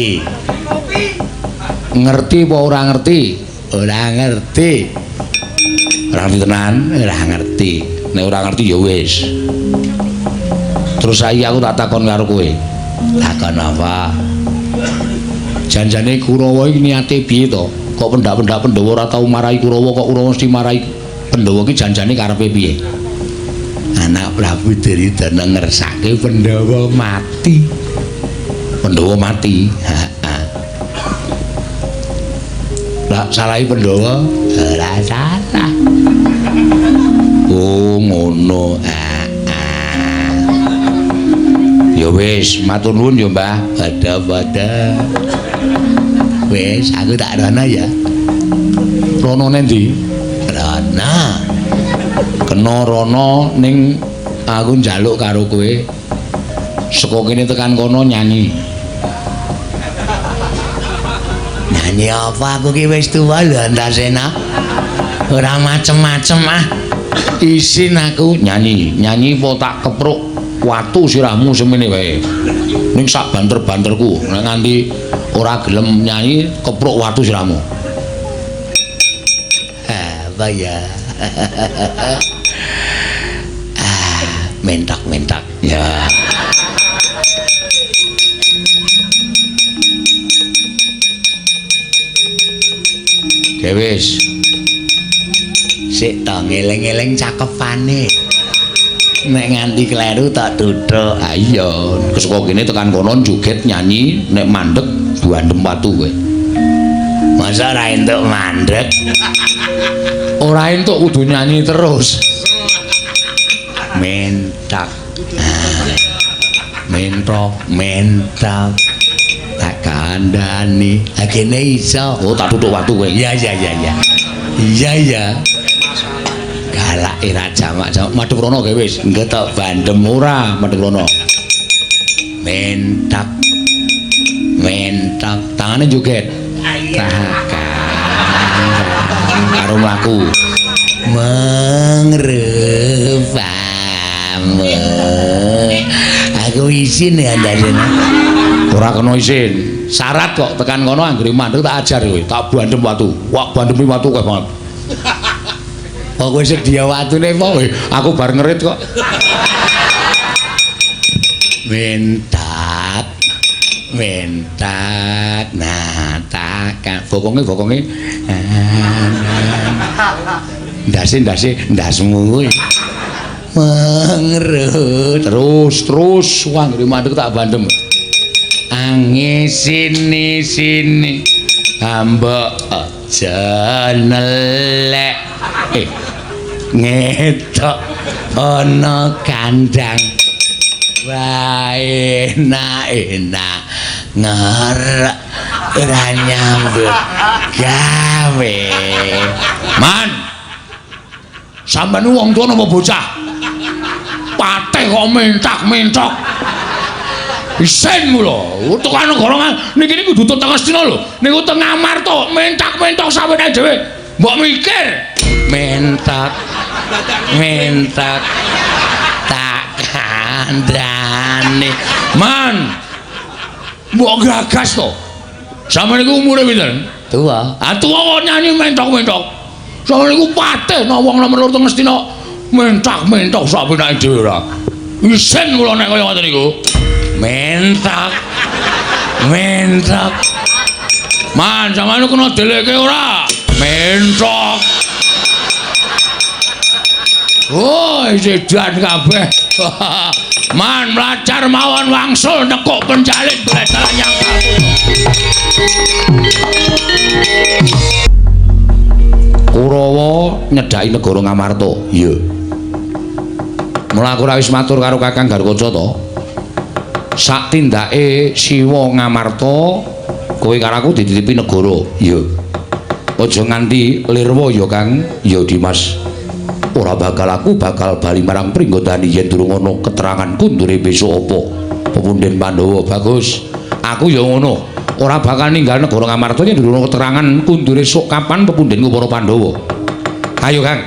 Ngerti apa ora ngerti? Ora ngerti. Ora ngerti tenan, ora ngerti. Nek ora ngerti ya wis. Terus saiki aku tak takon karo kowe. Takon apa? Janjane Kurawa iki niate piye to? Kok pendak-pendak Pandhawa ora tau marahi Kurawa, kok Kurawa mesti marahi Pandhawa iki janjane karepe piye? Anak Prabu Duryudana ngersake Pandhawa mati. Pandhawa mati. Tak salahi Pandhawa. Ora salah. Oh, ngono. Ya wis, matur nuwun ya, Mbah. Pada. Wis, aku tak rono ya. Rono nendi? Rono. Kena rono ning aku njaluk karo kowe. Saka kene tekan kono nyanyi. Nyanyi apa aku ki wis tuwa lho Antasena. Ora macem-macem ah. Isin aku nyanyi apa tak kepruk watu sirahmu semene wae. Ning sak banter-banterku nek nganti ora gelem nyanyi kepruk watu sirahmu. Apa ya? Mentak ya. Wis. Sik ta ngeleng-eleng cakepane. Nek nganti kleru tak tuthuk. Ha iya, saka kene tekan kono joget nyanyi nek mandeg buandem watu kowe. Masa ora entuk mandeg? Ora entuk kudu nyanyi terus. Mentak. Mentak. Tak kandhani. Ha kene iso. Oh, tak tuthuk watu kowe. Iya. Galake ra jamak Madhep rono kowe wis. enggak tok bandem Ora madhep rono. mentak Tangane joget. Karo mlaku. Mangrepamu. Aku isin ya Antasena. Ora kena isin. Syarat kok tekan kono anggere mandeg tak ajar kowe. Tak bandem watu. Wak bandemi watu kowe banget. Kok kowe sedia watune apa kowe? Aku bar ngerit kok. Mentak. Nah, tak bokonge. Ndasmu kuwi. Mengerut. Terus anggere mandeg tak bandem. Angin sini hamba aja nelek ngetok ana kandang wae enak ngarep ora nyambut gawe Man. Sampeyan wong tuwa napa bocah? Pateh kok mentak-mentok. Isen lho, tekan negara niki kudu teng Astina lho. Niku teng Amarta, mentak-mentok sampeyan dhewe. Mbok mikir. mentak tak kandhane Man. Mbok gagas to. Sampeyan niku umure pinten? tua Tuwa kok nyanyi mentok-mentok. Sampeyan niku pateh nek wong nomor 2 teng Astina mentak-mentok sampeyan dhewe ora. Isen kula nek kaya ngoten niku. mentak Man, sampeyan kena deleke ora? Mentok. Oh, sedan kabeh. Man, mlajar mawon wangsul nekuk penjalin bledalan yang Kurawa nyedhaki negara Ngamarta. Iya. Mula aku ora wis matur karo Kakang Garwaca to. Sak tindake Siwa Ngamarta kowe karo aku dititipi negara. Iya. Aja nganti lirwa ya Kang, ya Dimas. Ora bakal bali marang Pringgondani yen durung ana keterangan kundure besok apa. Pepunden Pandhawa bagus. Aku ya ngono. Ora bakal ninggal negara Ngamarta yen durung ana keterangan kundure sok kapan pepundenku para Pandhawa. Ayo Kang,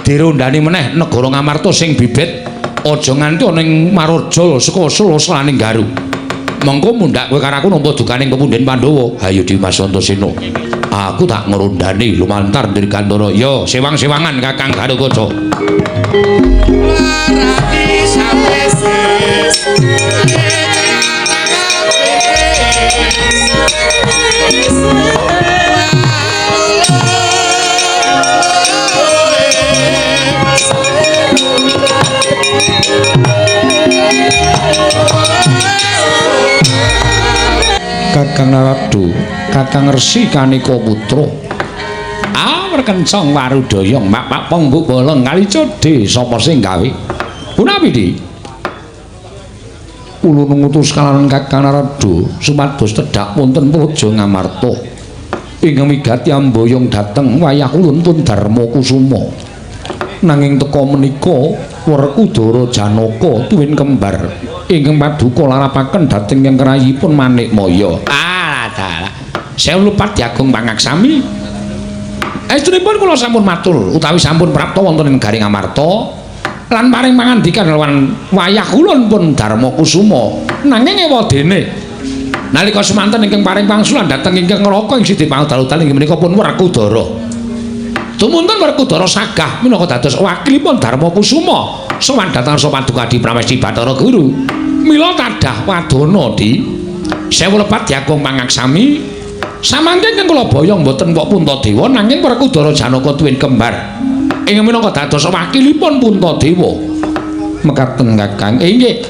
dirondani meneh negara Ngamarta sing bibit. Aja nganti ana ing Marorja saka Solo selaning Garut. Mengko mundhak kowe karo aku nampa dukaning pepunden Pandhawa. Hayo Dimas Antasena. Aku tak ngrondani lumantar Dirgantara. Ya, sewang-sewangan Kakang Garwaca. Larati sawesis Kakang Naradu, Kakang Resi Kanika Putra, perkencong warudoyong mak pong mbok bolong kali codhe sapa sing gawe punapi di ulun ngutus kalawan Kakang Narada supados tedhak wonten Praja Ngamarta ingkang migati amboyong dhateng wayah ulun pun Darma Kusuma nanging teka menika Werkudara Janaka tuwin kembar ingkang paduka larapaken dhateng yang kerayipun Manikmaya dalah saya lupa diagung pangaksami estunipun kula sampun matur utawi sampun prapta wonten ing Garing Amarta lan paring pangandikan lawan wayah ulun pun Darma Kusuma nanging ewadene nalika semanten ingkang paring pangsulan dhateng ingkang ngraka ing Sidi Pangdaludan inggih menika pun Werkudara tumunten Werkudara sagah minangka dados wakilipun Darma Kusuma sowan dhateng Paduka Adi Pramesti Bathara Guru mila tadah wadana di sewu lepat diagung pangaksami samangke ingkang kula boyong mboten kok Puntadewa nanging Werkudara Janaka tuwin kembar ingkang minangka dados wakilipun Puntadewa mekaten Kakang inggih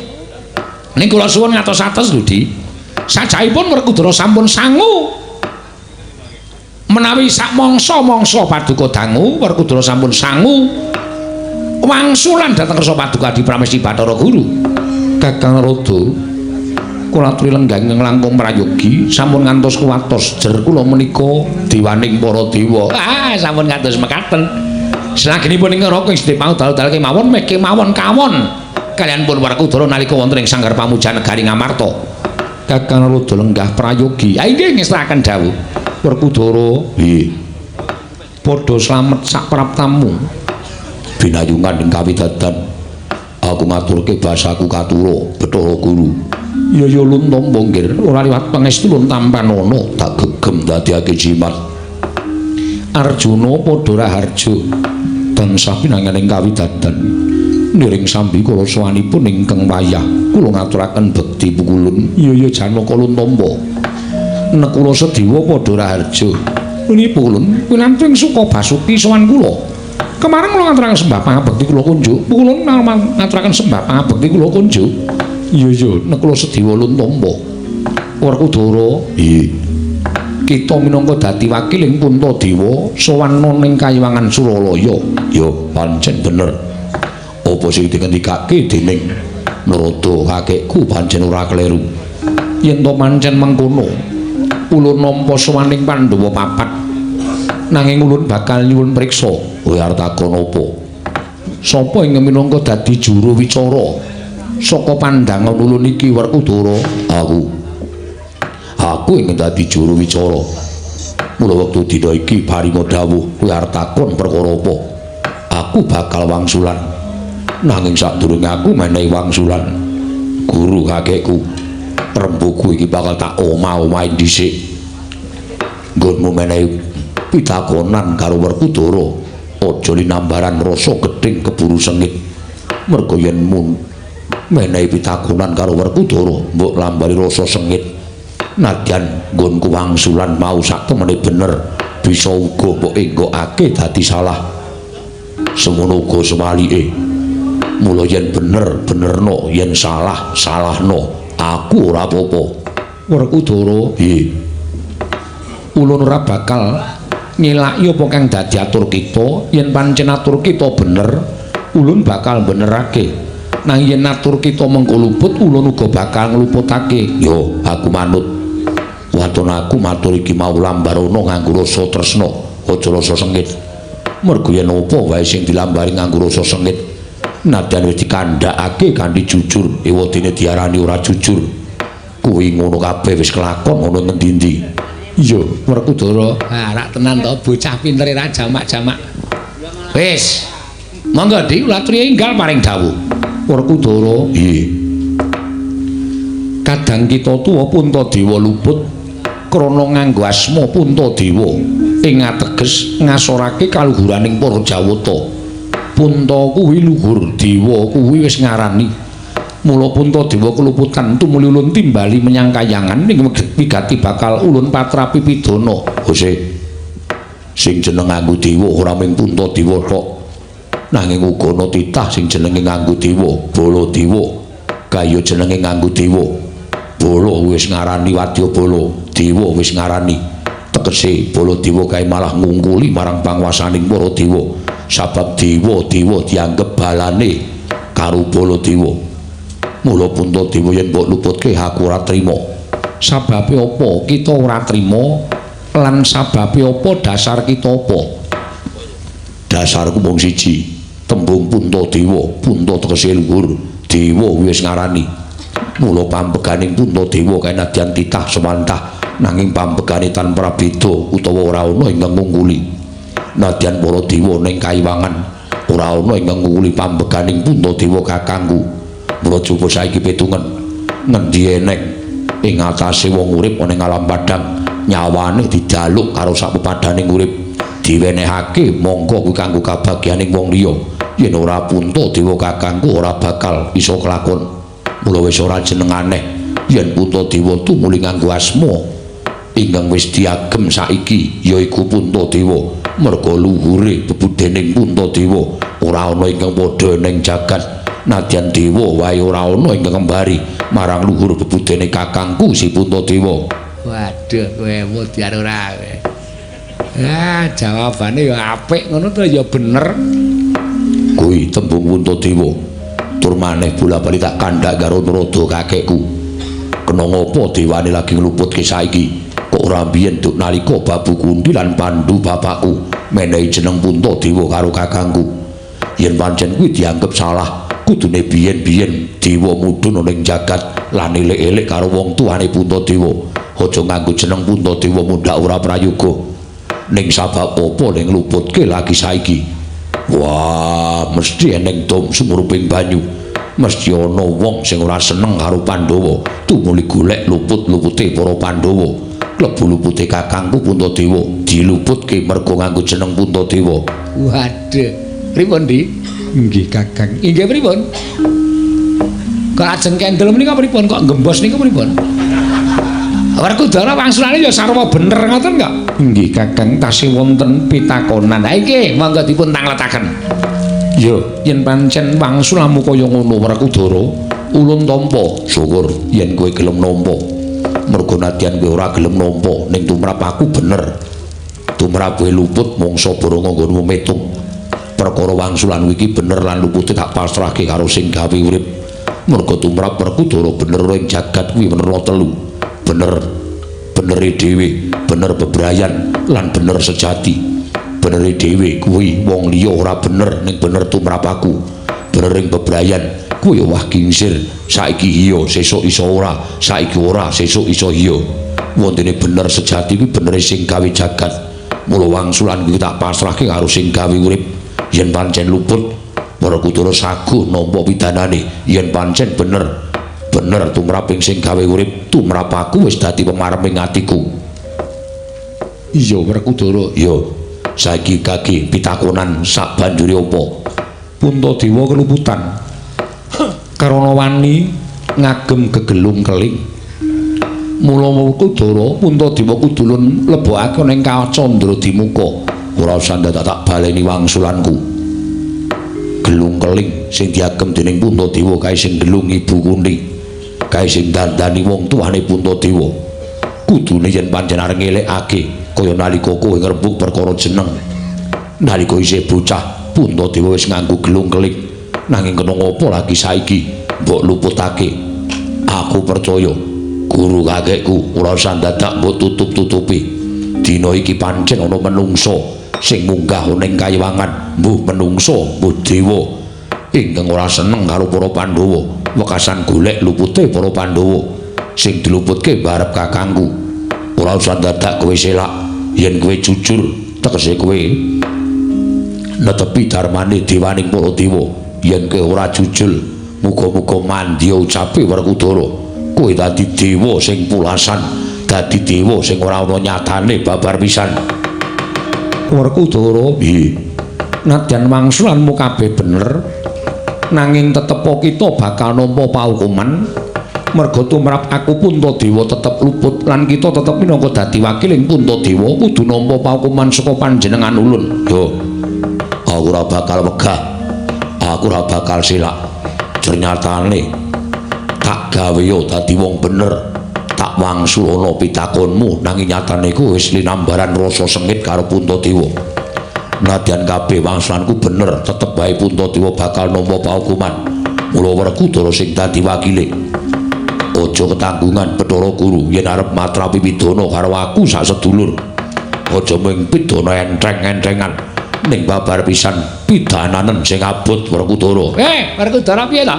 ning kula suwun ngatos-atos lho Di sajaipun Werkudara sampun sangu menawi sak mangsa-mangsa paduka dangu Werkudara sampun sangu wangsulan dhateng kersa Paduka Adi Pramesti Bathara Guru Kakang Narada kula aturi lenggah langkung prayogi sampun ngantos kuwatos jer kula menika dewaning para dewa sampun ngantos mekaten selagengipun ing ngraka Sidi Pangdaludan kemawon meh kemawon kawon kaliyan pun Werkudara nalika wonten ing sanggar pamujan Garing Amarta Kakang Narada lenggah prayogi inggih ngestakaken dawuh Werkudara nggih padha slamet sak praptamu binayungan ing kawidadan aku ngaturke basaku katura Bathara Guru ya ulun tampa nggih ora liwat pangestu ulun tampanana tak gegem dadiake jimat Arjuna padha raharja tansah pinanganing kawidadan niring sambi kala sawanipun ingkang wayah kula ngaturaken bekti pukulun ya Janaka ulun tampa nek kula Sedewa padha raharja punipun pinanting Suka Basuki sowan kula kemarin kula ngaturaken sembah pangabekti kula kunjuk pukulun ngaturaken sembah pangabekti kula kunjuk iya nek kula Sedewa ulun tampa Werkudara nggih kita minangka dadi wakiling Puntadewa sowan ning Kayiwangan Suralaya ya pancen bener apa sing dikendikake dening Narada kakekku pancen ora kleru yen to pancen mengkono ulun nampa sowaning Pandhawa papat nanging ulun bakal nyuwun priksa kowe arep takon apa sapa ing minangka dadi juru wicara saka pandangan ulun iki Werkudara aku ingin dadi juru wicara mula wektu dina iki paringa dawuh kowe arep takon perkara apa aku bakal wangsulan nanging sadurunge aku menehi wangsulan guru kakekku rembuku iki bakal tak omah-omahi dhisik nggonmu menehi pitakonan karo Werkudara aja linambaran rasa gedhing keburu sengit merga yen mun menehi pitakonan karo Werkudara mbok lambari rasa sengit nadyan nggonku wangsulan mau sak temene bener bisa uga mbok enggokake dadi salah semono uga semalike mula yen bener benerno yen salah salahno aku ora apa-apa Werkudara nggih ulun ora bakal nyelaki apa kang dadi atur kita yen pancen atur kita bener ulun bakal benerake nang yen atur kita mengko luput ulun uga bakal ngluputake yo aku manut waton aku matur iki mau lambarana nganggo rasa tresna aja rasa sengit mergo yen apa wae sing dilambari nganggo rasa sengit nadyan wis dikandhakake kanthi jujur ewadene diarani ora jujur kuwi ngono kabeh wis kelakon ngono ngendi-endi iya Werkudara rak tenan to bocah pintere ra jamak-jamak wis monggo Di kula aturi enggal paring dawuh Werkudara nggih kadang kita tuwa Puntadewa luput krana nganggo asma Puntadewa ing ateges ngasorake kaluhuraning para Jawata Punta kuwi luhur dewa kuwi wis ngarani mula Puntadewa keluputan tumuli ulun timbali menyang Kayangan ing wigati bakal ulun patrapi pidana sing jeneng nganggo dewa ora mung Puntadewa tok nanging uga ana titah sing jenenge nganggo dewa Baladewa kaya jenenge nganggo dewa Bala wis ngarani Wadyabala dewa wis ngarani tegese Baladewa kae malah ngungkuli marang panguwasaning para dewa sabab dewa-dewa dianggep balane karo Baladewa. Mula Puntadewa yen mbok luputke aku ora trima. Sababe apa kita ora trima lan sababe apa dasar kita apa? Dasarku mung siji, tembung Puntadewa, punta tegese luhur, dewa wis ngarani. Mula pambeganing Puntadewa kaenadyan titah semantah nanging pambegane tanpa beda utawa ora ana ingkang ngungkuli. Nadyan para dewa ning kayiwangan ora ana ingkang ngungkuli pambeganing Puntadewa kakangku. Mula coba saiki petungen ngendi eneng ing atase wong urip ana ing alam padhang nyawane dijaluk karo sak pepadaning urip diwenehake monggo kuwi kanggo kabagyaning wong liya. Yen ora Puntadewa kakangku ora bakal iso kelakon. Mula wis ora jeneng aneh yen Puntadewa tumuli nganggo asma ingkang wis diagem saiki yaiku Puntadewa. Merga luhure bebudening Puntadewa ora ana ingkang padha ning jagat. Nadyan dewa wae ora ana ingkang kembari marang luhur bebudene kakangku si Puntadewa. Waduh, kowe mutiar ora kowe. Ah, jawabane ya apik ngono to ya bener. Kuwi tembung Puntadewa. Tur maneh bola-bali tak kandhak karo Narada kakekku. Kena ngopo dewane lagi ngluputke saiki? Kok ora biyen duk nalika Babu Kunti lan Pandhu bapakku menehi jeneng Puntadewa karo kakangku. Yen pancen kuwi dianggep salah, kudune biyen-biyen dewa mudhun ning jagat lan elek-elek karo wong tuane Puntadewa. Aja nganggo jeneng Puntadewa mundhak ora prayoga. Ning sabab apa ning ngluputke lagi saiki? Wah, mesti eneng dom sumuruping banyu. Mesti ana wong sing ora seneng karo Pandhawa, tumuli golek luput-lupute para Pandhawa. Klebu lupute kakangku Puntadewa, diluputke merga nganggo jeneng Puntadewa. Waduh, pripun Di? Nggih Kakang. Inggih pripun? Kok ajeng kendel menika pripun kok gembos niku pripun? Werkudara wangsulane ya sarwa bener ngoten kok. Nggih Kakang, tasih wonten pitakonan. Ha iki monggo dipun tangletaken. Ya, yen pancen wangsulamu kaya ngono Werkudara, ulun tampa. Syukur yen kowe gelem nampa. Merga nadyan kowe ora gelem nampa ning tumrap aku bener. Tumrap kowe luput mangsa baranga nggonmu metung. Perkara wangsulan iki bener lan lupute tak pasrahke karo sing gawe urip. Merga tumrap Werkudara bener ing jagat kuwi bener telu. Benere dhewe, bener bebrayan lan bener sejati. Benere dhewe kuwi wong liya ora bener ning bener tumrap aku. Bener ing bebrayan kuwi wah kingsir, saiki iya sesuk iso ora, saiki ora sesuk iso iya. Wontene bener sejati kuwi bener sing gawe jagat. Mula wangsulan kuwi tak pasrahke karo sing gawe urip. Yen pancen luput, Werkudara saguh nampa pidanane. Yen pancen bener tumraping sing gawe urip, tumrap aku wis dadi pemarming atiku. Iya Werkudara. Yo, saiki kaki pitakonan sak banjure apa? Puntadewa keluputan. Karana wani ngagem gegelung keling. Mula Werkudara Puntadewa kudu lebokake ning Kacandra Dimuka. Ora usah tak baleni wangsulanku. Gelung keling sing diagem dening Puntadewa kae sing gelung Ibu Kunti. Kae sing dandani wong tuane Puntadewa. Kudune yen pancen arep ngelekake kaya nalika kowe ngrebuk perkara jeneng. Nalika isih bocah, Puntadewa wis nganggo gelung keling. Nanging kena ngopo lagi saiki mbok luputake? Aku percaya guru kakekku ora usah dadak mbok tutup-tutupi. Dina iki pancen ana menungso sing munggah ning kayiwangan, mbuh menungso, mbuh dewa ingkang ora seneng karo para Pandhawa. Wekasan golek lupute para Pandhawa sing diluputke barep kakangku. Ora usah dadak kowe selak. Yen kowe jujur, tegese kowe netepi darmane dewaning para dewa. Yen kowe ora jujul, muga-muga mandya ucape Werkudara. Kowe dadi dewa sing pulasan, dadi dewa sing ora ana nyatane babar pisan. Werkudara, Piye? nadyan wangsulanmu kabeh bener, nanging tetep kita bakal nampa paukuman. Merga tumrap aku Puntadewa tetep luput lan kita tetep minangka dadi wakiling Puntadewa kudu nampa paukuman saka panjenengan ulun. Yo, aku ora bakal wegah. Aku ora bakal silak. Ternyatane tak gawe yo dadi wong bener. Tak wangsul ana pitakonmu nanging nyatane ku wis linambaran rasa sengit karo Puntadewa. Nadyan kabeh wangsulanku bener, tetep wae Puntadewa bakal nampa paukuman. Mula Werkudara sing dadi wakile. Aja ketanggungan Bathara Guru yen arep matrapi pidana karo aku sak sedulur. Aja mung pidana entreng-entrengan ning babar pisan pidananen sing abot Werkudara. Werkudara piye ta?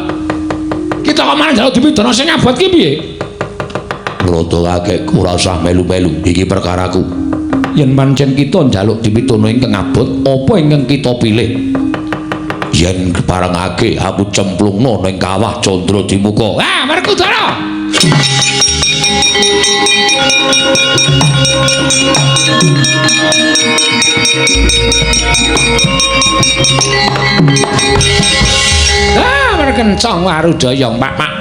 Kita kok malah njaluk dipidana sing abot ki piye? Rada kakekku ora usah melu-melu, iki perkaraku. Yen pancen kita njaluk dipidana ingkang abot, apa ingkang kita pilih? Yen keparengake aku cemplungno ning kawah Candra Dimuka. Werkudara! Merkencong warudaya pak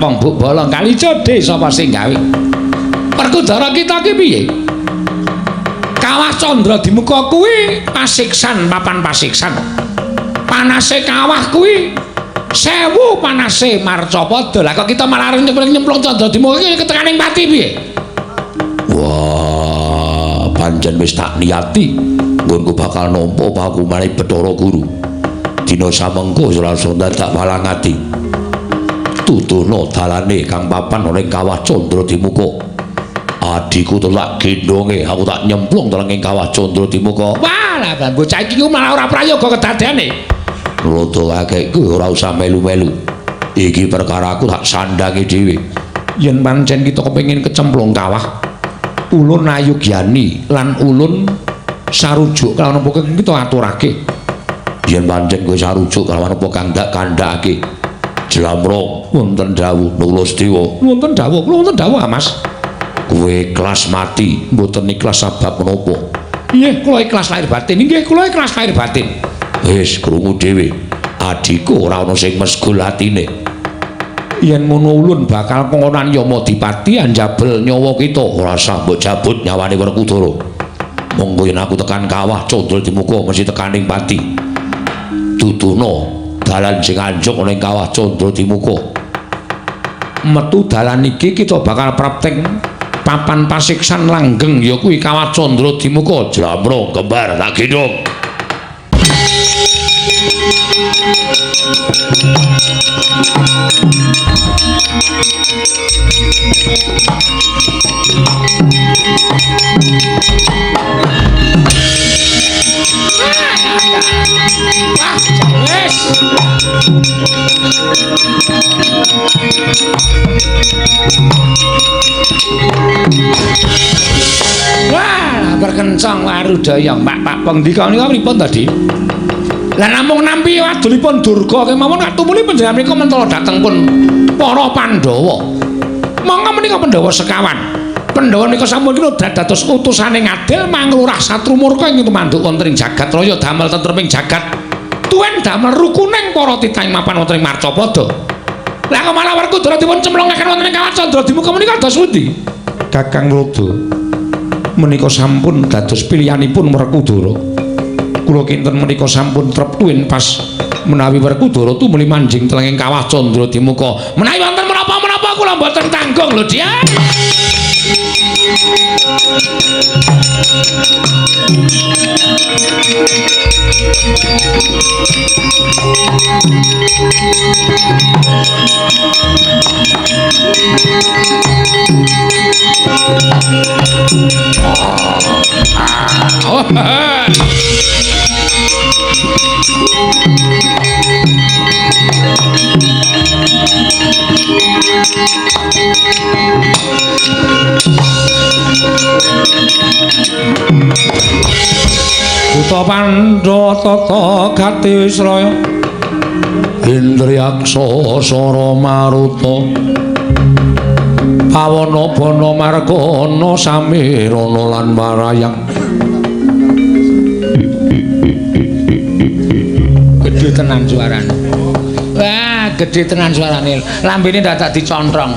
pong buk bolong kali jodhe sapa sing gawe. Werkudara kita ki piye? Kawah Candra Dimuka kuwi pasiksan papan pasiksan. Panase kawah kuwi 1000 panase Marcapada. Lah kok kita malah nyemplung Candra Dimuka iki ketekaning pati piye? Wah, pancen wis tak niati nggonku bakal nampa pakumane Bathara Guru. Dina samengko ora usah dadak walang ati. Tuturna dalane kang papan ning kawah Candra Dimuka. Adiku telak gendonge aku tak nyemplung ning kawah Candra Dimuka. Wah, lah bocah iki ku malah ora prayoga kedadeane. Rada kakekku ora usah melu-melu. Iki perkaraku tak sandangi dhewe. Yen pancen kita kepengin kecemplung kawah, ulun Ayugyani lan ulun sarujuk kelawan apa kang kita aturake. Yen pancen kowe sarujuk kelawan apa kang dak kandhake. Jlamrong wonten dawuh Nulasedewa. Wonten dawuh, kula wonten dawuh, Mas. Kowe ikhlas mati, mboten ikhlas sebab menapa? Nggih, kula ikhlas lahir batin. Nggih, kula ikhlas lahir batin. Wis krungu dhewe. Adiku ora ana sing mesgul atine. Yen ngono ulun bakal pengonan Yamadipati anjabel nyawa kita. Ora usah mbok jabut nyawane Werkudara. Monggo yen aku tekan kawah Candra Dimuka mesti tekaning pati. Duduhna dalan sing anjuk ning kawah Candra Dimuka. Metu dalan iki kita bakal prapteng papan pasiksan langgeng ya kuwi kawah Candra Dimuka. Jlamrong kembar tak gendong. Wah, berkencang warudaya pak pendika nika pripun tadi? Lah namung nampi wadulipun Durga kemawon katumuli panjenengan menika mentala dhateng pun para Pandhawa. Monggo menika Pandhawa sekawan. Pandhawa nika sampun kira dados utusane ngadil manglurah satru murka ing tumanduk wonten ing jagat raya damel tentreming jagat. Tuwin damel rukuning para titahing mapan wonten ing Marcapada. Lah kok malah Werkudara dipun cemplungaken wonten ing kawah Candra Dimuka menika dados pundi? Kakang Rada menika sampun dados pilihanipun Werkudara. Kula kinten menika sampun trep tuwin pas menawi Werkudara tumuli manjing telenging kawah Candra Dimuka. Menawi wonten menapa-menapa kula mboten tanggung lho, Dian. Buta Pandhawa tata gati Wisraya Indriyaksa Sara Maruta Pawana Bana Margana Samirana lan Marayang. Gedhe tenan suarane. Wah, gedhe tenan suarane. Lambene dadak dicontrong.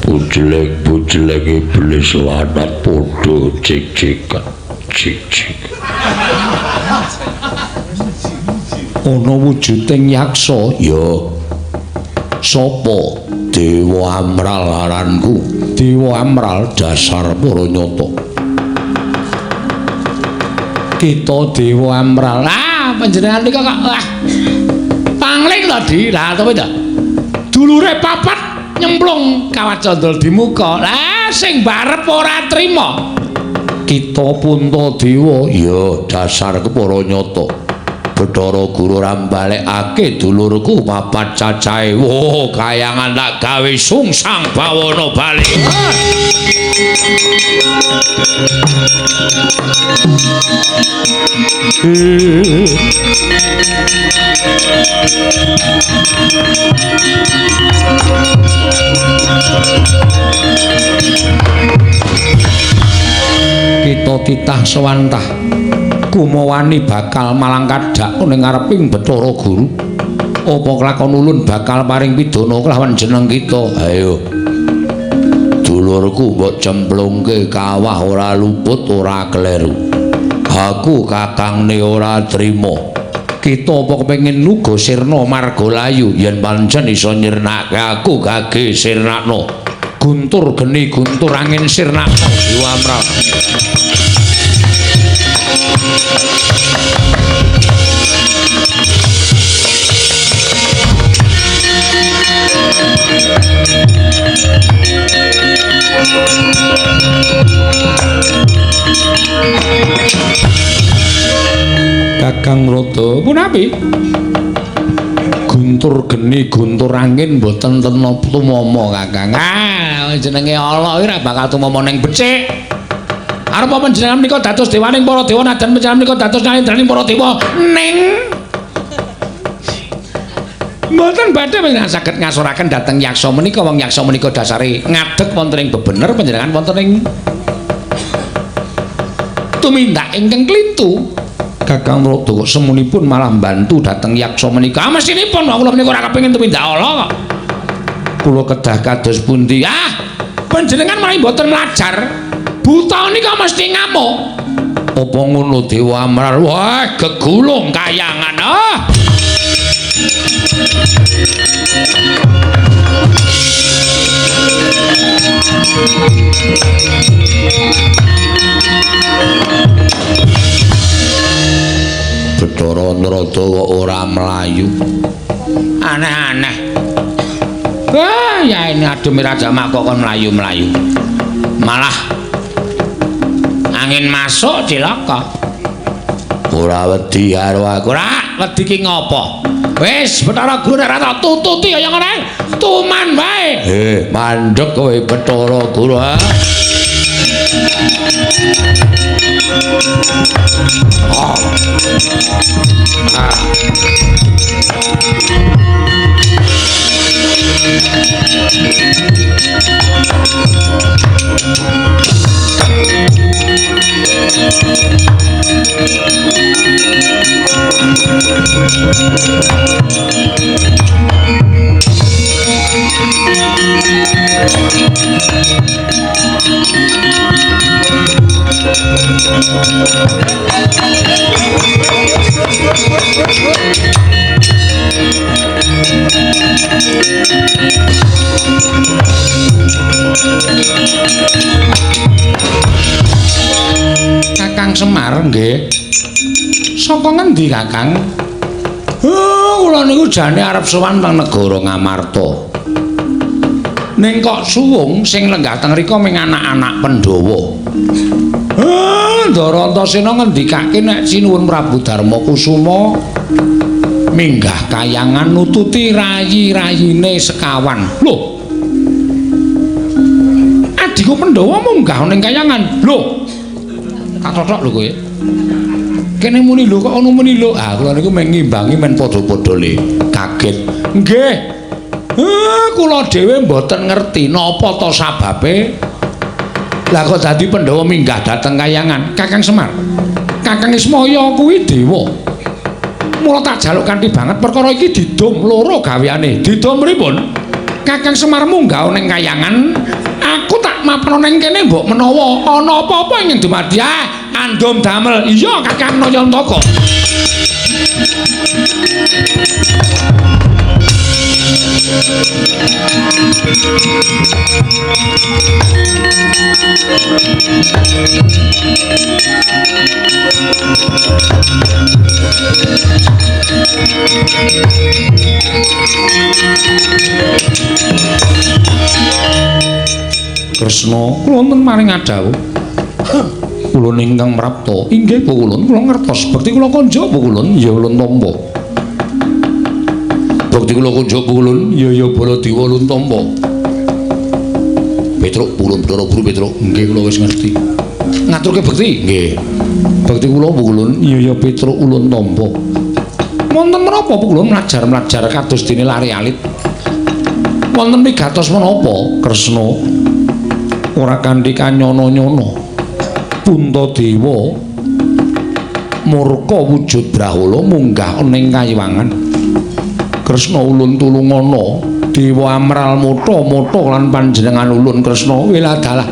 Bujelek-bujelek iblis lanat padha cik-cikan. Cik-cik. Ana wujuding yaksa ya sapa Dewa Amral aranku. Dewa Amral Dasar para nyata. kita Dewa Amral. Panjenengan nika kok pangling to Di. Lah to to. Dulure papat nyemplung kawat candal di muka. Lah sing barep ora trima. Kita Puntadewa. Ya dasar para nyata. Bathara Guru rambalekake dulurku papat cacahe. Wo kayangan tak gawe sungsang bawana bali. Kita titah sewantah kumawani bakal malangkadak ning ngareping Bathara Guru. Apa kelakon ulun bakal paring pidana kelawan jeneng kita. Ayo. Dulurku mbok cemplungke kawah ora luput ora kleru. Aku kakangne ora trima. Kita apa kepengin nuga sirna margalayu Yen pancen iso nyirnake aku gage sirnakno. guntur geni guntur angin sirnakno Dewa Amral. Kakang Rada punapi guntur geni guntur angin mboten tumama Kakang. Jenenge Allah ora bakal tumama ning becik. Arep panjenengan menika dados dewaning para dewa nadan panjenengan menika dados nalendraning para dewa ning mboten badhe panjenengan saged ngasuraken dhateng yaksa menika. Wong yaksa menika dasare ngadeg wonten ing bebener panjenengan wonten ing tumindak ingkang klintu. Kakang Rada kok semunipun malah bantu dhateng yaksa menika. Mesinipun kula menika ora kepengin tumindak Allah kok. Kula kedah kados pundi? Panjenengan malah mboten mlajar. Buta nika mesti ngamuk. Apa ngono Dewa Amral? Wah, gegulung kayangan. Bathara Narada kok ora mlayu. Aneh-aneh. Ya ini adem Raja Mak kok kon mlayu-mlayu. Malah angin masuk cilaka. Ora wedi karo aku. Ora wedi ki ngopo? Wis Bathara Guru nek ora tututi kaya ngene. Tuman wae. Mandhek kowe Bathara Guru. Kakang Semar nggih. Saka ngendi Kakang? Kula niku jane arep sowan teng negara Ngamarta. Ning kok suwung sing lenggah teng rika ming anak-anak Pandhawa. Ndara Antasena ngendikake nek sinuwun Prabu Darmakusuma Minggah kayangan nututi rayi-rayine sekawan. Lho. Adhiku Pandhawa munggah ning kayangan. Lho. Tak cocok lho kowe. Kene muni lho kok ono muni lho. Kula niku mung ngimbangi men padha-padha le. Kaget. Nggih. Kula dhewe mboten ngerti napa to sababe. Lah kok dadi Pandhawa minggah dhateng kayangan. Kakang Semar. Kakang Ismaya kuwi dewa. Mula tak jaluk kanthi banget perkara iki didom loro gaweane. Didom pripun? Kakang Semar munggah ning kayangan, aku tak mapno ning kene mbok menawa ana apa-apa ing dumadi. Andom damel. Iya Kakang Nayantaka. Kresna, kula wonten maring adhawuh. Ulun ingkang prapta, inggih Bu Kulun, kula ngertos bekti kula kanja Bu Kulun, ya ulun tampa. Bekti kula kanja Bu Kulun, ya Baladewa ulun tampa. Petruk Ulun Bathara Guru Petruk, nggih kula wis ngerti. Ngaturke bekti? Nggih. Bekti kula Bu Kulun, ya Petruk ulun tampa. Wonten menapa Bu Kulun mlajar-mlajar kados dene lari alit? Wonten migatos menapa Kresna? Ora kanthi kanyono-nyono. Puntadewa murka wujud Brahala munggah ning kayiwangan. Kresna ulun tulungana, Dewa Amral mutha-mutha lan panjenengan ulun Kresna Weladalah.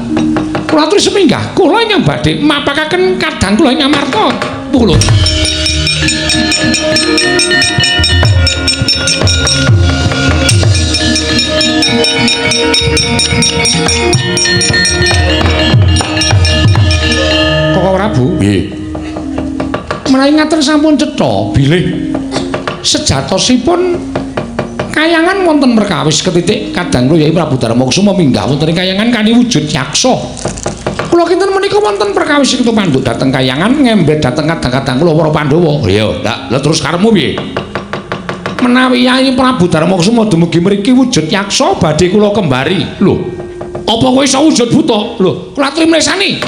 Kula aturi seminggah, kula ingkang badhe mapakaken kadang kula ing Amarta, Ulun. Koko Prabu? Nggih. Menawi ngaten sampun cetha bilih sejatosipun kayangan wonten perkawis ketitik kadang kula Yai Prabu Darmakusuma minggah wonten ing kayangan kanthi wujud yaksa. Kula kinten menika wonten perkawis ing Panduk dhateng kayangan ngembet dhateng kadang-kadang kula para Pandhawa. Iya, lha terus karepmu piye? Menawi Yai Prabu Darmakusuma dumugi mriki wujud yaksa badhe kula kembari. Lho, apa kowe iso wujud buta? Lho, kula aturi mlesani.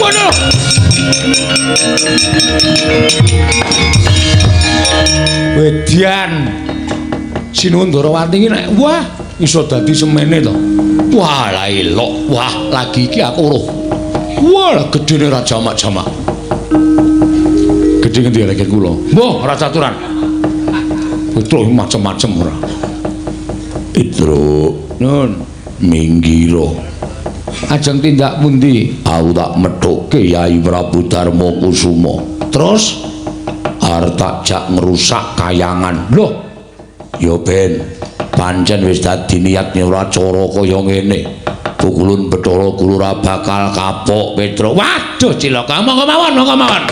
Waduh. Wedian Sinuwun Ndarawati iki nek wah iso dadi semene to. Wah, la elok. Wah, lagi iki aku weruh. Wah, gedene Raja Jamak-jamak. Gedhe ngendi lagi kula? Mbah, ora caturan. Putra macem-macem ora. Idro, Nun, minggiro. ajeng tindak pundi? Aku tak methuke Yai Prabu Darmakusuma. Terus arep tak jak ngrusak kayangan. Loh, Ya ben, pancen wis dadi niatne ora cara kaya ngene. Pukulun Bathara Guru ora bakal kapok, Petruk. waduh cilaka, monggo mawon, monggo mawon.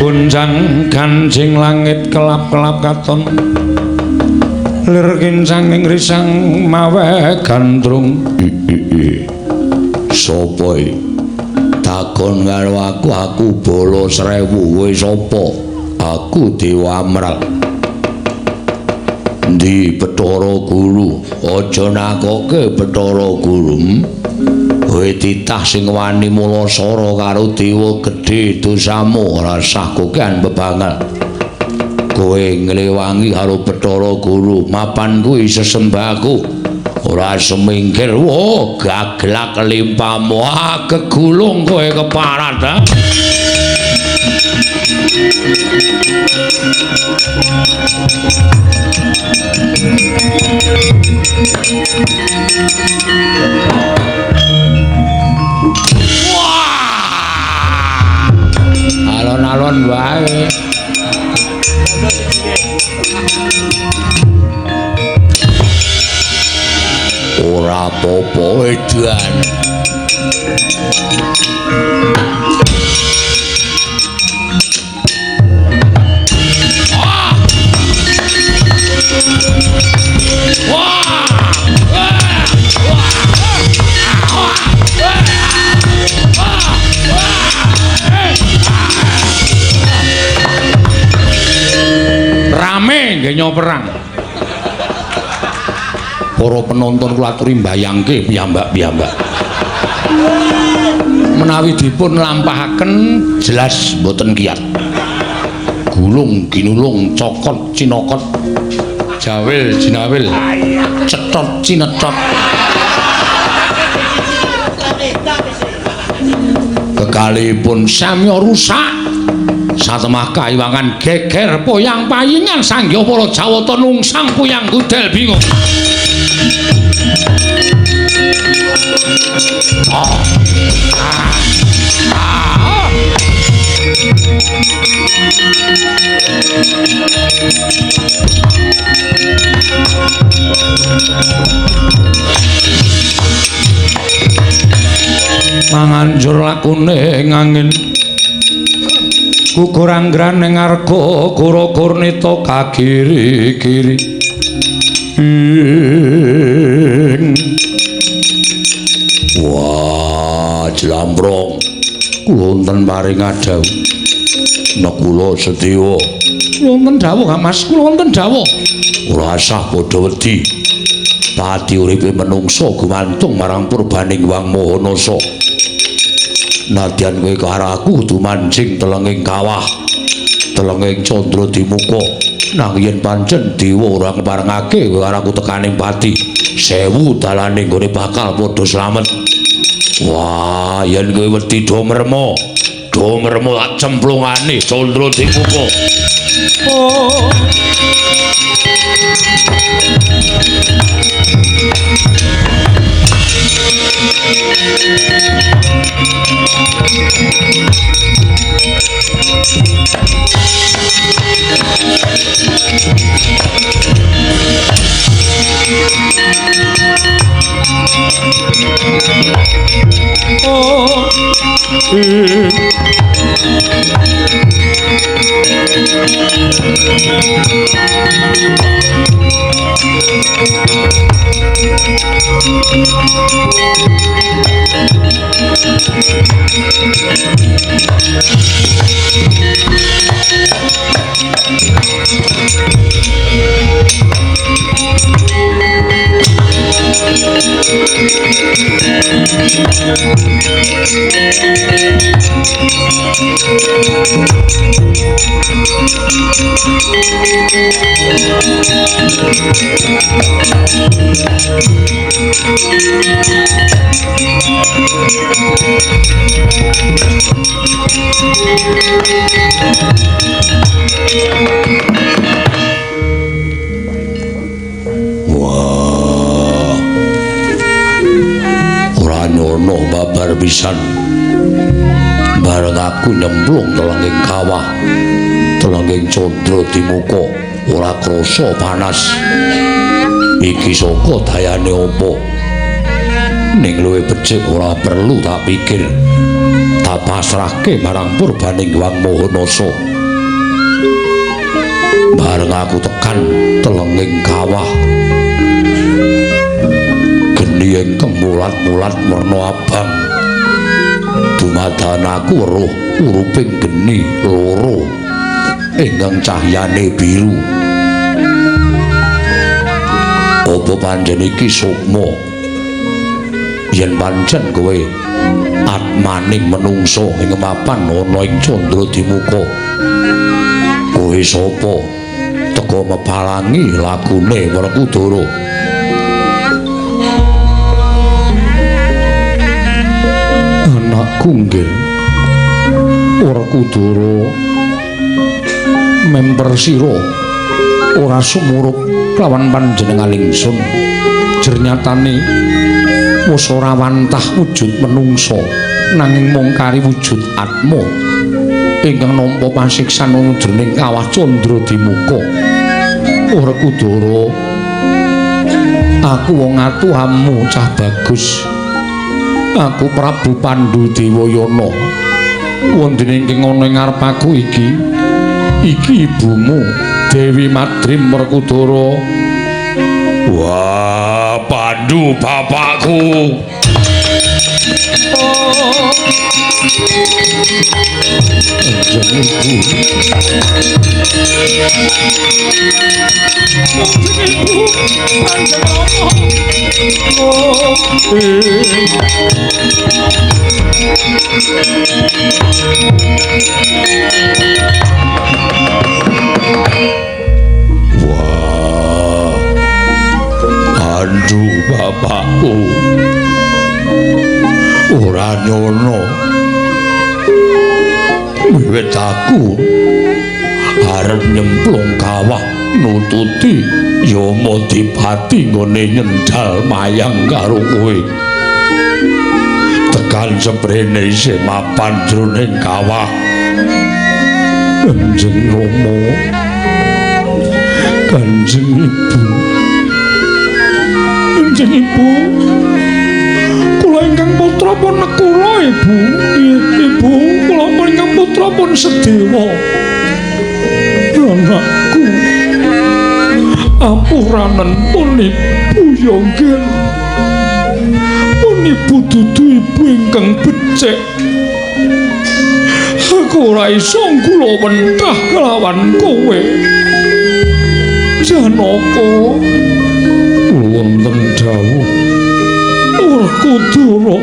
Gunjang ganjing langit kelap-kelap katon lir kincanging risang mawe gandrung. Sapa iki? Takon karo aku Bala Srewu. Kowe sapa? Aku Dewa Amral. Ndi Bathara Guru? Aja nakoke Bathara Guru. Kowe titah sing wani mulasara karo dewa gedhe dosamu ora sah kokean bebangal. Kowe nglewangi karo Bathara Guru, mapan kuwi sesembahku. Ora semingkir, wah gaglak limpamu, kegulung kowe keparat. Wah, alon-alon wae. Ora apa-apa edan. Rame nggih perang. para penonton kula aturi mbayangke piyambak-piyambak. Menawi dipun lampahaken jelas boten kiyat. Gulung ginulung cokot cinokot jawil jinawil cetot cinetot kekalipun samya rusak satemah kaiwangan geger poyang payingan sanggya para Jawata nungsang puyang gudel bingung. Manganjur lakune ngangin gugur anggrane ngarga kura-kur neta kagiri-giri wah jlambrong kula wonten paring adhawu nek kula sedya wonten dawuh Mas kula wonten dawuh ora usah padha wedi pati uripe menungsa gumantung marang purbaning Wang Mahanasa nadyan kowe karo aku kudu mancing telenging kawah telenging candra dimuka nang yen pancen dewa ora ngeparengake kowe karo aku tekaning pati 1000 dalane nggone bakal padha slamet. Wah yen kowe wedi do mermo tak cemplungane candra dimuka. Wah, ora nyono babar pisan. Bareng aku nyemplung telenging kawah, telenging candra dimuka, ora krasa panas. Iki saka dayane apa? Ning luwih becik ora perlu tak pikir. Tak pasrahke marang purbaning Wang Mahanasa. Bareng aku tekan telenging kawah. Geni ingkang mulat-mulat werna abang. Dumadakan aku weruh uruping geni loro ingkang cahyane biru. Apa panjen iki sukma? Yen pancen kowe atmaning menungsa ing mapan ana ing candra dimuka. Kowe sapa? Teka mepalangi lagune Werkudara. Anakku nggih Werkudara memper sira ora sumurup lawan panjenengan ingsun jernyatane wis ora wantah wujud menungsa nanging mung kari wujud atma ingkang nampa pasiksan ana jroning kawah candra dimuka. Werkudara aku wong atuhamu cah bagus. Aku Prabu Pandhu Dewayana. Wonten ingkang ana ing ngarep aku iki ibumu Dewi Madrim Werkudara. Wah, Pandhu bapakku. Wah, aduh bapakku, ora nyono. Wiwit aku arep nyemplung kawah nututi Yamadipati nggone nyendal mayang karo kowe. Tekan seprene isih mapan jroning kawah. Kanjeng Rama, Kanjeng Ibu, Kanjeng Ibu, kula ingkang putra pun nekula Ibu. Ibu, kula ingkang putra pun sedewa. Anakku, apuranen pun Ibu Yonggel, pun Ibu dudu Ibu ingkang becik. Aku ora iso ngulawentah kelawan kowe. Janaka wonten dawuh Werkudara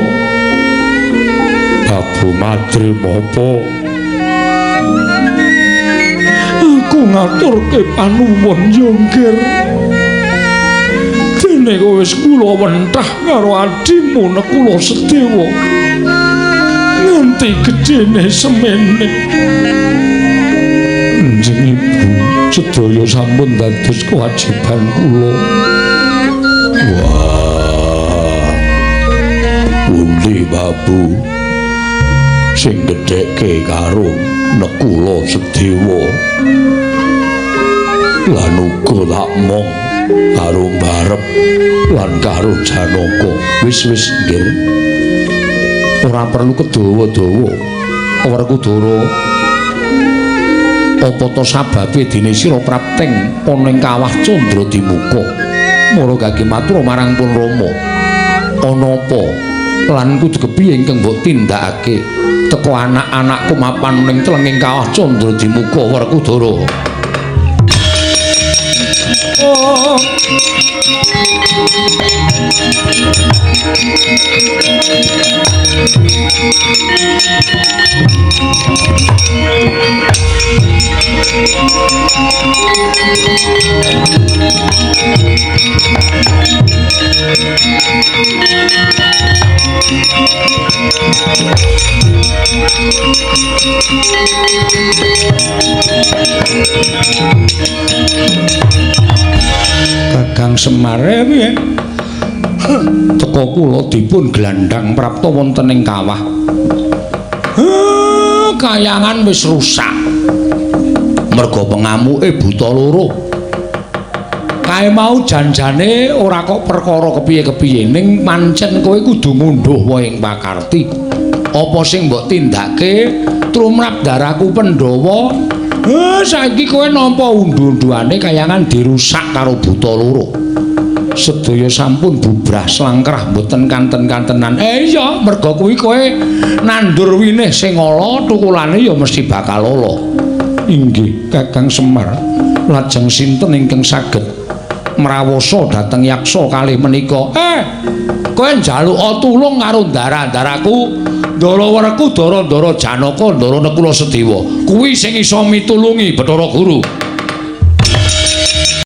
Abu Madri mapa aku ngaturke panuwun Yonggel dene kowe wis ngulawentah karo adimu Nekula Sedewa nganti gedene semene. Kanjeng Ibu, sedaya sampun dados kewajiban kula. Wah, pundi babu sing gedheke karo Nekula Sedewa lan uga tak mong karo Barep lan karo Janaka. Wis nggih, ora perlu kedawa-dawa. Werkudara, apa to sababe dene sira prapteng ana ing kawah Candradimuka? Mara gage matur marang pun Rama. Ana apa lan kudu kepiye ingkang mbok tindakake teka anak-anakku mapan ning telenging kawah Candradimuka, Werkudara? Kakang Semar piye? Teka kula dipun glandhang prapta wonten ing kawah. Kayangan wis rusak. Merga pengamuke buta loro. Kae mau janjane ora kok perkara kepiye-kepiye ning pancen kowe kudu ngunduh wae ing pakarti. Apa sing mbok tindake trumrap daraku Pandhawa? Saiki kowe nampa undu-unduane kayangan dirusak karo buta loro. Sedaya sampun bubrah slangkrah mboten kanten-kantenan. Iya, merga kuwi kowe nandur winih sing ala, tukulane ya mesti bakal ala. Inggih, Kakang Semar. Lajeng sinten ingkang saged mrawasa dhateng yaksa kalih menika? Kowe njaluk tulung karo ndara-ndaraku Ndara Werkudara, Ndara Janaka, Ndara Nekula Sedewa. Kuwi sing iso mitulungi Bathara Guru.